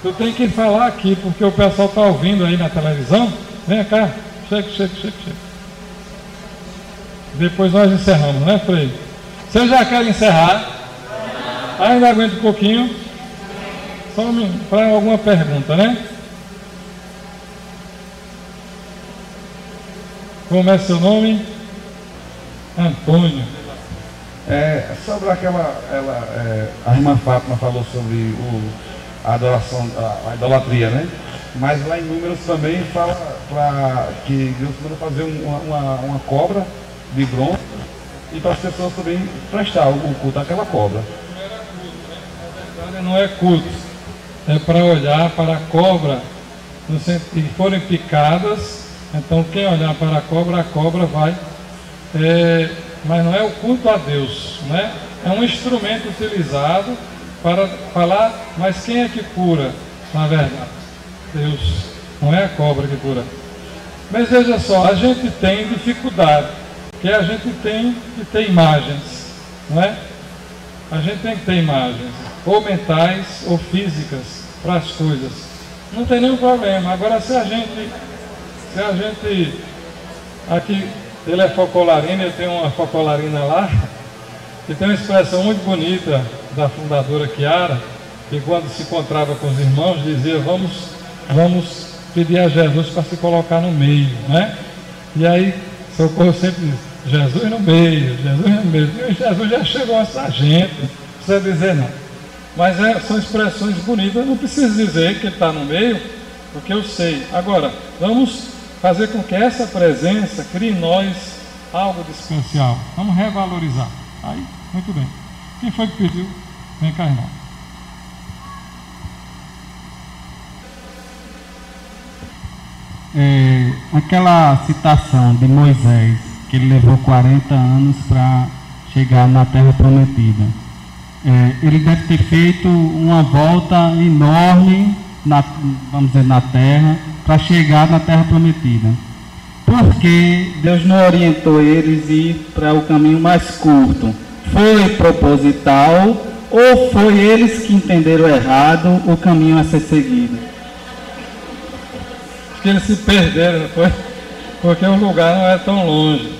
Tu tem que falar aqui, porque o pessoal está ouvindo aí na televisão. Vem cá, chega. Depois nós encerramos, né, Frei? Você já quer encerrar? Ainda aguenta um pouquinho? Só para alguma pergunta, né? Como é seu nome? Antônio. Sobre aquela, a irmã Fátima falou sobre a adoração, a idolatria, né? Mas lá em Números também fala que Deus manda fazer uma cobra de bronze e para as pessoas também prestar o culto àquela cobra. Não era culto, né? Na verdade não é culto, é para olhar para a cobra, no sentido que forem picadas, então quem olhar para a cobra vai. Mas não é o culto a Deus, né? É um instrumento utilizado para falar, mas quem é que cura, na verdade? Deus, não é a cobra que cura. Mas veja só, a gente tem dificuldade, que a gente tem que ter imagens, não é? A gente tem que ter imagens, ou mentais ou físicas, para as coisas. Não tem nenhum problema. Agora, se a gente aqui, ele é focolarino, eu tenho uma focolarina lá, que tem uma expressão muito bonita da fundadora Chiara, que quando se encontrava com os irmãos, dizia, vamos pedir a Jesus para se colocar no meio, né? E aí, Socorro sempre diz, Jesus no meio, Jesus no meio. E Jesus já chegou a gente, não precisa dizer não. Mas são expressões bonitas, eu não preciso dizer que ele está no meio, porque eu sei. Agora, vamos fazer com que essa presença crie em nós algo de especial. Vamos revalorizar. Aí, muito bem. Quem foi que pediu? Vem cá, irmão. Aquela citação de Moisés, que ele levou 40 anos para chegar na Terra Prometida. Ele deve ter feito uma volta enorme, vamos dizer, na Terra, para chegar na Terra Prometida. Por que Deus não orientou eles a ir para o caminho mais curto? Foi proposital ou foi eles que entenderam errado o caminho a ser seguido? Que eles se perderam, não foi? Porque o lugar não é tão longe.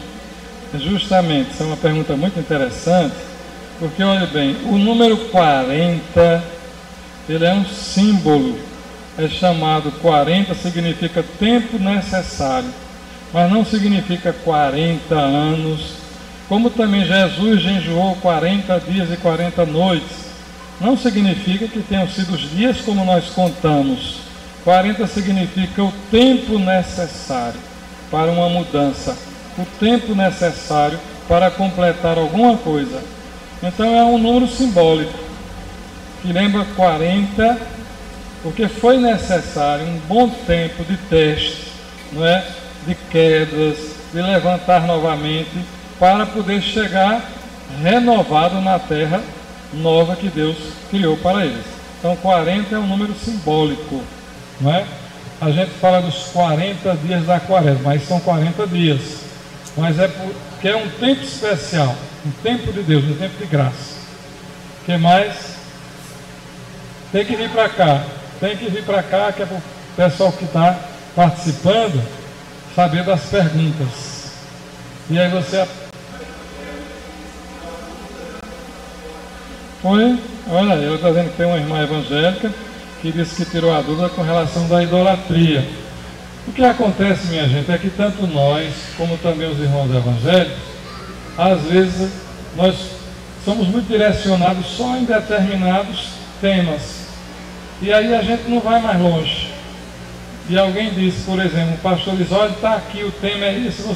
Justamente, isso é uma pergunta muito interessante, porque, olha bem, o número 40, ele é um símbolo, é chamado 40, significa tempo necessário, mas não significa 40 anos, como também Jesus jejuou 40 dias e 40 noites, não significa que tenham sido os dias como nós contamos. 40 significa o tempo necessário para uma mudança, o tempo necessário para completar alguma coisa. Então é um número simbólico, que lembra 40, porque foi necessário um bom tempo de teste, não é? De quedas, de levantar novamente, para poder chegar renovado na terra nova que Deus criou para eles. Então 40 é um número simbólico. Não é? A gente fala dos 40 dias da quaresma, mas são 40 dias. Mas é porque é um tempo especial, um tempo de Deus, um tempo de graça. O que mais? Tem que vir para cá. Tem que vir para cá, que é para o pessoal que está participando saber das perguntas. E aí você... Foi? Olha, ela está dizendo que tem uma irmã evangélica que disse que tirou a dúvida com relação da idolatria. O que acontece, minha gente, é que tanto nós, como também os irmãos evangélicos, às vezes nós somos muito direcionados só em determinados temas. E aí a gente não vai mais longe. E alguém disse, por exemplo, o pastor diz, olha, está aqui, o tema é isso,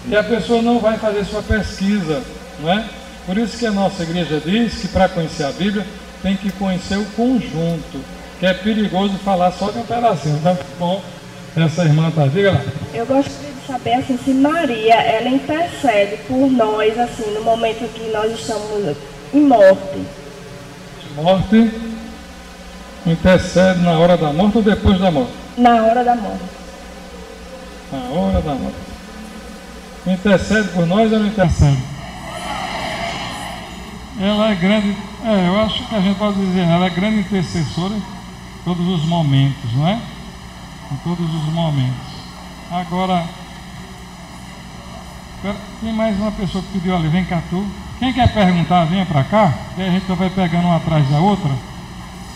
e a pessoa não vai fazer sua pesquisa, não é? Por isso que a nossa igreja diz que para conhecer a Bíblia tem que conhecer o conjunto, que é perigoso falar só de um pedacinho. Então, bom, essa irmã tá, diga lá. Eu gostaria de saber assim, se Maria, ela intercede por nós, assim, no momento que nós estamos em morte. Morte? Intercede na hora da morte ou depois da morte? Na hora da morte. Na hora da morte. Intercede por nós ou não intercede? Ela é grande, eu acho que a gente pode dizer, ela é grande intercessora em todos os momentos, não é? Em todos os momentos. Agora, tem mais uma pessoa que pediu ali, vem cá tu. Quem quer perguntar, venha para cá, que a gente vai pegando uma atrás da outra,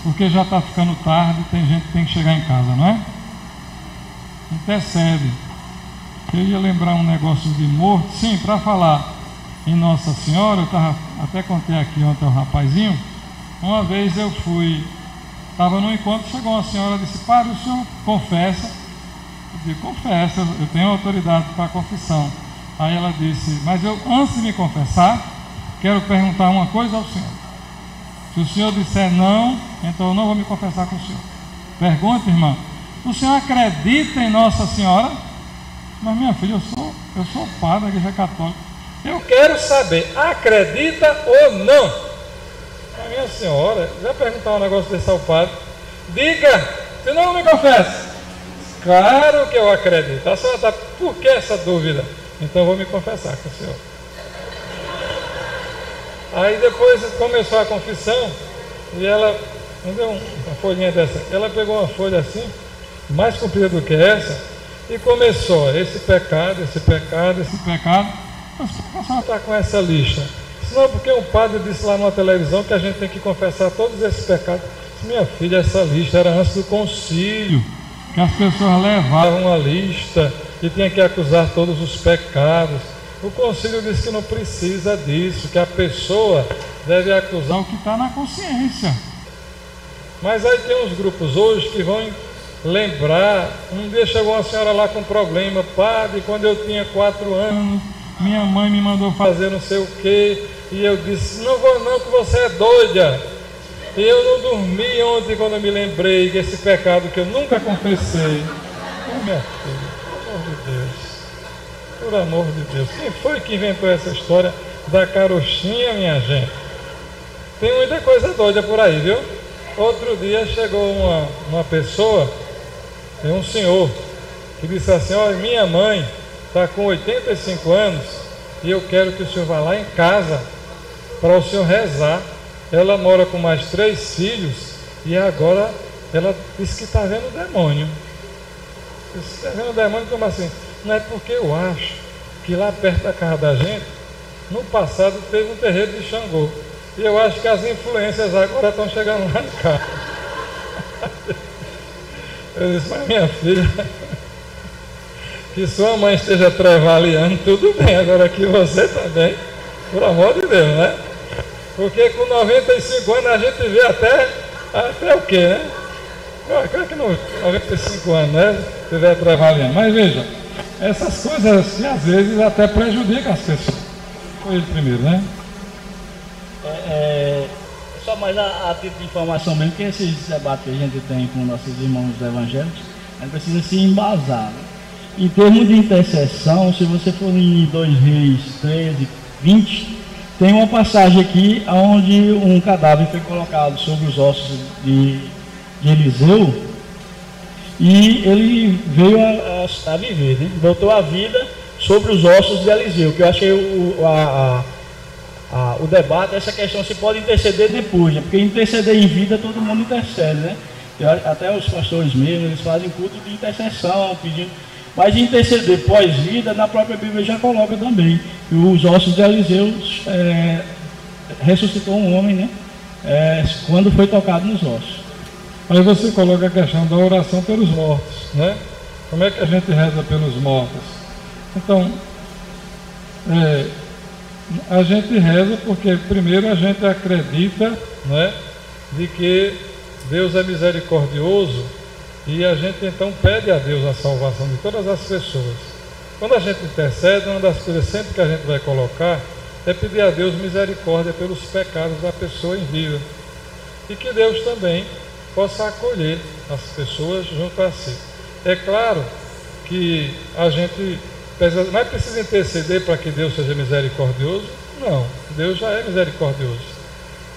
porque já está ficando tarde, tem gente que tem que chegar em casa, não é? Intercede. Eu ia lembrar um negócio de morto, sim, para falar em Nossa Senhora, eu até contei aqui ontem ao rapazinho, uma vez eu estava num encontro, chegou uma senhora e disse, padre, o senhor confessa? Eu disse, confessa, eu tenho autoridade para a confissão. Aí ela disse, mas eu, antes de me confessar, quero perguntar uma coisa ao senhor. Se o senhor disser não, então eu não vou me confessar com o senhor. Pergunta, irmã, o senhor acredita em Nossa Senhora? Mas minha filha, eu sou padre da Igreja Católica. Eu quero saber, acredita ou não? A minha minha senhora, já perguntar um negócio desse ao padre. Diga, senão não me confessa. Claro que eu acredito. A senhora está, por que essa dúvida? Então eu vou me confessar com o senhor. Aí depois começou a confissão e ela me deu uma folhinha dessa. Ela pegou uma folha assim, mais comprida do que essa, e começou esse pecado, esse pecado, esse pecado. Mas por que a senhora está com essa lista? Não, porque um padre disse lá na televisão que a gente tem que confessar todos esses pecados. Minha filha, essa lista era antes do concílio, que as pessoas levavam a lista e tinha que acusar todos os pecados. O concílio disse que não precisa disso, que a pessoa deve acusar o que está na consciência. Mas aí tem uns grupos hoje que vão lembrar. Um dia chegou uma senhora lá com um problema: padre, quando eu tinha 4 anos, minha mãe me mandou fazer não sei o quê, e eu disse: não vou não, que você é doida. E eu não dormi ontem quando eu me lembrei desse pecado que eu nunca confessei. Oh, minha filha, pelo amor de Deus. Por amor de Deus, quem foi que inventou essa história da carochinha, minha gente? Tem muita coisa doida por aí, viu? Outro dia chegou uma pessoa, um senhor, que disse assim: olha, minha mãe está com 85 anos e eu quero que o senhor vá lá em casa para o senhor rezar. Ela mora com mais 3 filhos e agora ela disse que está vendo o demônio. Está vendo o demônio como assim? Não é porque eu acho que lá perto da casa da gente, no passado teve um terreiro de Xangô. E eu acho que as influências agora estão chegando lá em casa. Eu disse: mas minha filha, que sua mãe esteja trevaliando, tudo bem, agora que você também, por amor de Deus, né? Porque com 95 anos a gente vê até o quê, né? Claro que não, 95 anos, né? Estiver trabalhando. Mas veja, essas coisas que às vezes até prejudicam as pessoas. Foi ele primeiro, né? Só mais a título de informação mesmo, que esses debates que a gente tem com nossos irmãos evangélicos, a gente precisa se embasar. Né? Em termos de intercessão, se você for em 2 Reis 13, 20, tem uma passagem aqui onde um cadáver foi colocado sobre os ossos de Eliseu e ele veio a viver, né? Voltou à vida sobre os ossos de Eliseu, que eu achei o debate, essa questão se pode interceder depois, né? Porque interceder em vida todo mundo intercede, né? Até os pastores mesmo, eles fazem culto de intercessão, pedindo. Mas interceder pós-vida, na própria Bíblia já coloca também. E os ossos de Eliseu ressuscitou um homem, né? Quando foi tocado nos ossos. Aí você coloca a questão da oração pelos mortos, né? Como é que a gente reza pelos mortos? Então, a gente reza porque primeiro a gente acredita, né, de que Deus é misericordioso e a gente então pede a Deus a salvação de todas as pessoas. Quando a gente intercede, uma das coisas sempre que a gente vai colocar é pedir a Deus misericórdia pelos pecados da pessoa em vida e que Deus também possa acolher as pessoas junto a si. É claro que a gente não é preciso interceder para que Deus seja misericordioso, não, Deus já é misericordioso.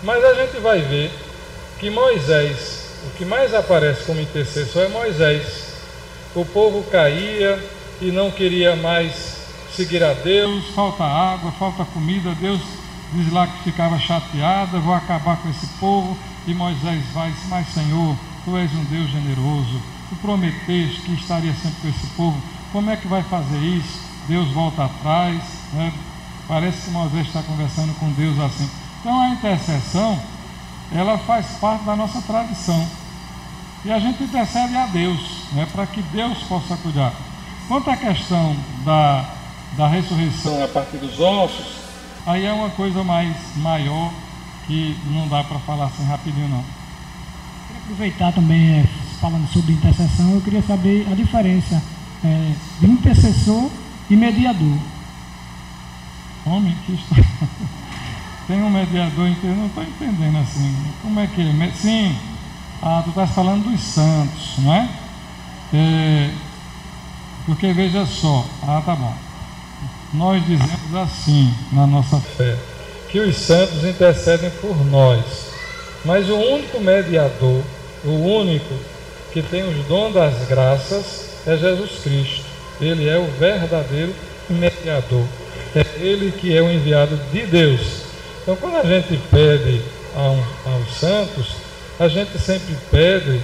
Mas a gente vai ver que Moisés, o que mais aparece como intercessor é Moisés. O povo caía e não queria mais seguir a Deus, falta água, falta comida, Deus diz lá que ficava chateado: vou acabar com esse povo. E Moisés vai: mas Senhor, Tu és um Deus generoso, Tu prometeste que estaria sempre com esse povo, como é que vai fazer isso? Deus volta atrás, né? Parece que Moisés está conversando com Deus assim. Então a intercessão, ela faz parte da nossa tradição, e a gente intercede a Deus, né, para que Deus possa cuidar. Quanto à questão da ressurreição a partir dos ossos, aí é uma coisa maior, que não dá para falar assim rapidinho não. Queria aproveitar também, falando sobre intercessão, eu queria saber a diferença de intercessor e mediador. Homem, que está... Tem um mediador inteiro, não estou entendendo assim. Como é que é? Sim, tu estás falando dos santos, não é? Porque veja só, tá bom. Nós dizemos assim na nossa fé, que os santos intercedem por nós. Mas o único mediador, o único que tem os dons das graças é Jesus Cristo. Ele é o verdadeiro mediador. É Ele que é o enviado de Deus. Então, quando a gente pede aos santos, a gente sempre pede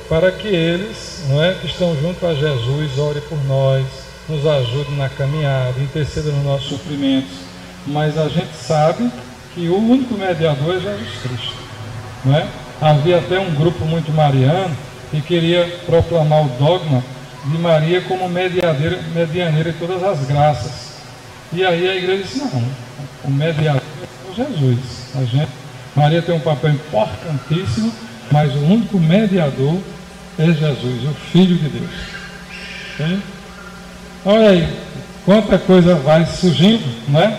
para que eles, não é, que estão junto a Jesus, ore por nós, nos ajude na caminhada, interceda nos nossos sofrimentos. Mas a gente sabe que o único mediador é Jesus Cristo, não é? Havia até um grupo muito mariano que queria proclamar o dogma de Maria como medianeira de todas as graças. E aí a igreja disse, não, o mediador é Jesus. Maria tem um papel importantíssimo, mas o único mediador é Jesus, o Filho de Deus. Okay? Olha aí, quanta coisa vai surgindo, não é?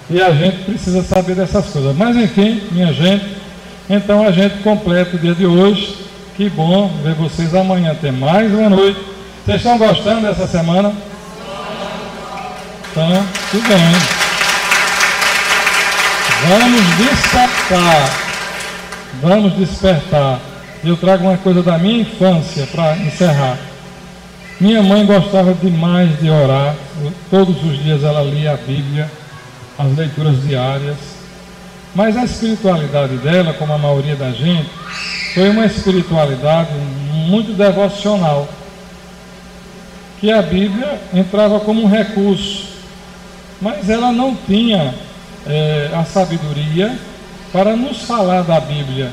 E a gente precisa saber dessas coisas. Mas enfim, minha gente, então a gente completa o dia de hoje. Que bom ver vocês amanhã. Tem mais uma noite. Vocês estão gostando dessa semana? Então, tudo bem. Vamos despertar. Eu trago uma coisa da minha infância para encerrar. Minha mãe gostava demais de orar. Todos os dias ela lia a Bíblia, as leituras diárias. Mas a espiritualidade dela, como a maioria da gente, foi uma espiritualidade muito devocional. Que a Bíblia entrava como um recurso, mas ela não tinha a sabedoria para nos falar da Bíblia,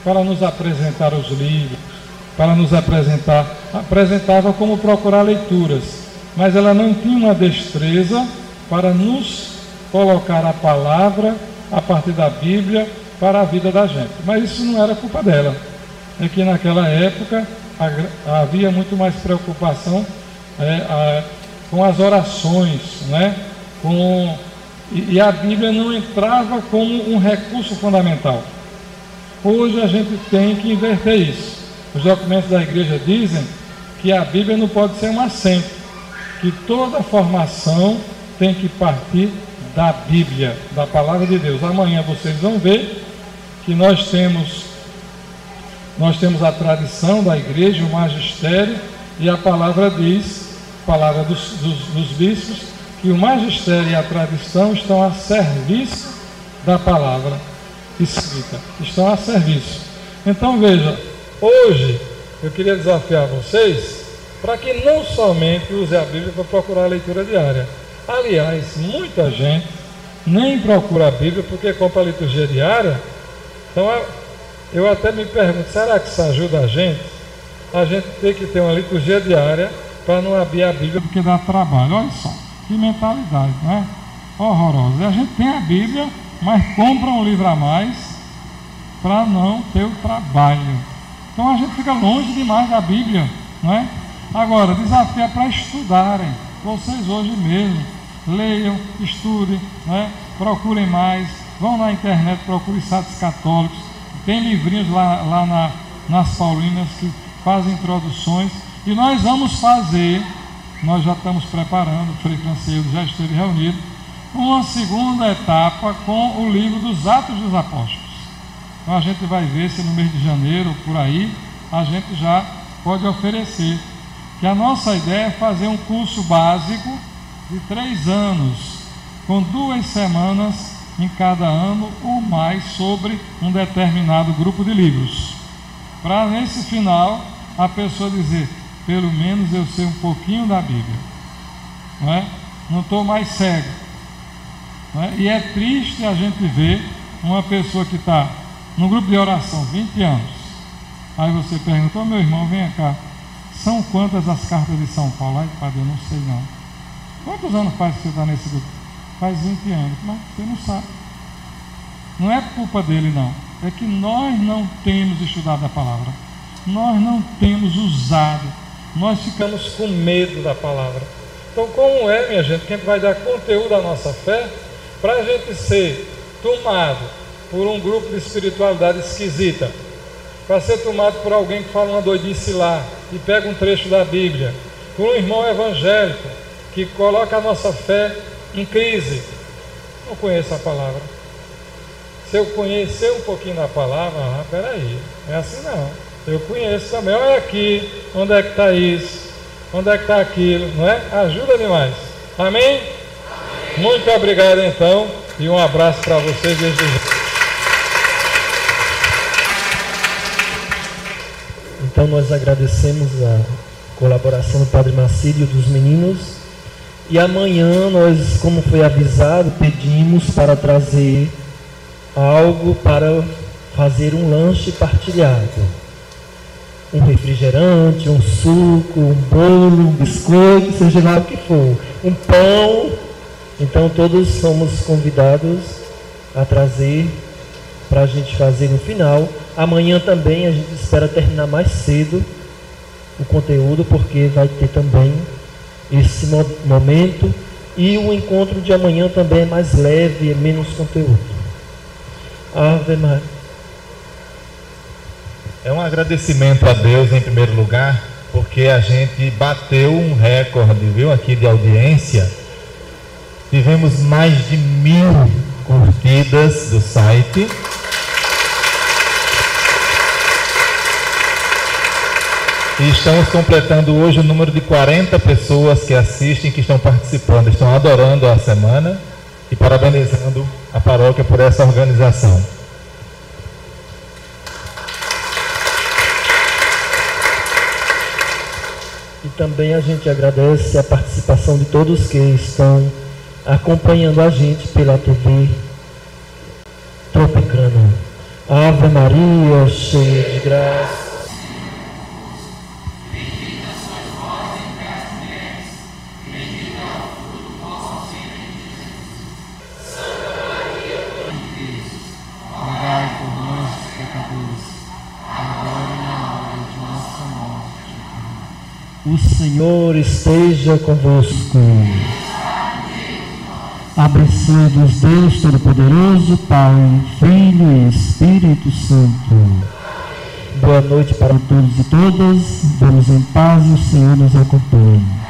para nos apresentar os livros, para nos apresentava como procurar leituras, mas ela não tinha uma destreza para nos colocar a palavra a partir da Bíblia para a vida da gente. Mas isso não era culpa dela, é que naquela época havia muito mais preocupação com as orações, né? E a Bíblia não entrava como um recurso fundamental. Hoje a gente tem que inverter isso. Os documentos da igreja dizem que a Bíblia não pode ser um assento, que toda formação tem que partir da Bíblia, da palavra de Deus. Amanhã vocês vão ver que nós temos a tradição da igreja, o magistério, e a palavra diz, a palavra dos bispos, que o magistério e a tradição estão a serviço da palavra escrita, estão a serviço. Então veja, hoje eu queria desafiar vocês para que não somente use a Bíblia para procurar a leitura diária. Aliás, muita gente nem procura a Bíblia porque compra a liturgia diária. Então eu até me pergunto, será que isso ajuda a gente? A gente tem que ter uma liturgia diária para não abrir a Bíblia porque dá trabalho. Olha só, que mentalidade, não é? Horrorosa. E a gente tem a Bíblia, mas compra um livro a mais para não ter o trabalho. Então a gente fica longe demais da Bíblia, não é? Agora, desafio é para estudarem. Vocês hoje mesmo leiam, estudem, né? Procurem mais, vão na internet, procurem sites católicos, tem livrinhos lá nas Paulinas que fazem introduções, e nós vamos fazer, nós já estamos preparando, o Frei Francês já esteve reunido, uma segunda etapa com o livro dos Atos dos Apóstolos. Então a gente vai ver se no mês de janeiro, por aí, a gente já pode oferecer, que a nossa ideia é fazer um curso básico de 3 anos, com 2 semanas em cada ano ou mais sobre um determinado grupo de livros, para nesse final a pessoa dizer, pelo menos eu sei um pouquinho da Bíblia, não é? Não estou mais cego, não é? E é triste a gente ver uma pessoa que está no grupo de oração 20 anos, aí você pergunta, meu irmão, vem cá, são quantas as cartas de São Paulo? Ai, padre, eu não sei não. Quantos anos faz que você está nesse grupo? Faz 20 anos, mas você não sabe. Não é culpa dele não, é que nós não temos estudado a palavra, nós não temos usado, nós ficamos com medo da palavra. Então como é, minha gente, que a gente vai dar conteúdo à nossa fé para a gente ser tomado por um grupo de espiritualidade esquisita, para ser tomado por alguém que fala uma doidice lá e pega um trecho da Bíblia, por um irmão evangélico que coloca a nossa fé em crise, não conheço a palavra. Se eu conhecer um pouquinho da palavra, peraí, não é assim não. Eu conheço também, olha aqui, onde é que está isso, onde é que está aquilo, não é? Ajuda demais. Amém? Amém? Muito obrigado então, e um abraço para vocês desde já. Então nós agradecemos a colaboração do Padre Marcílio e dos meninos. E amanhã nós, como foi avisado, pedimos para trazer algo para fazer um lanche partilhado. Um refrigerante, um suco, um bolo, um biscoito, seja lá o que for. Um pão. Então todos somos convidados a trazer para a gente fazer no final. Amanhã também a gente espera terminar mais cedo o conteúdo, porque vai ter também esse momento. E o encontro de amanhã também é mais leve, é menos conteúdo. Ave Maria. É um agradecimento a Deus em primeiro lugar, porque a gente bateu um recorde, viu, aqui de audiência. Tivemos mais de 1000 curtidas do site. E estamos completando hoje o número de 40 pessoas que assistem, que estão participando, estão adorando a semana e parabenizando a paróquia por essa organização. E também a gente agradece a participação de todos que estão acompanhando a gente pela TV Tropicana. Ave Maria, cheia de graça. O Senhor esteja convosco. Abençoe-vos Deus Todo-Poderoso, Pai, Filho e Espírito Santo. Boa noite para todos e todas. Vamos em paz e o Senhor nos acompanhe.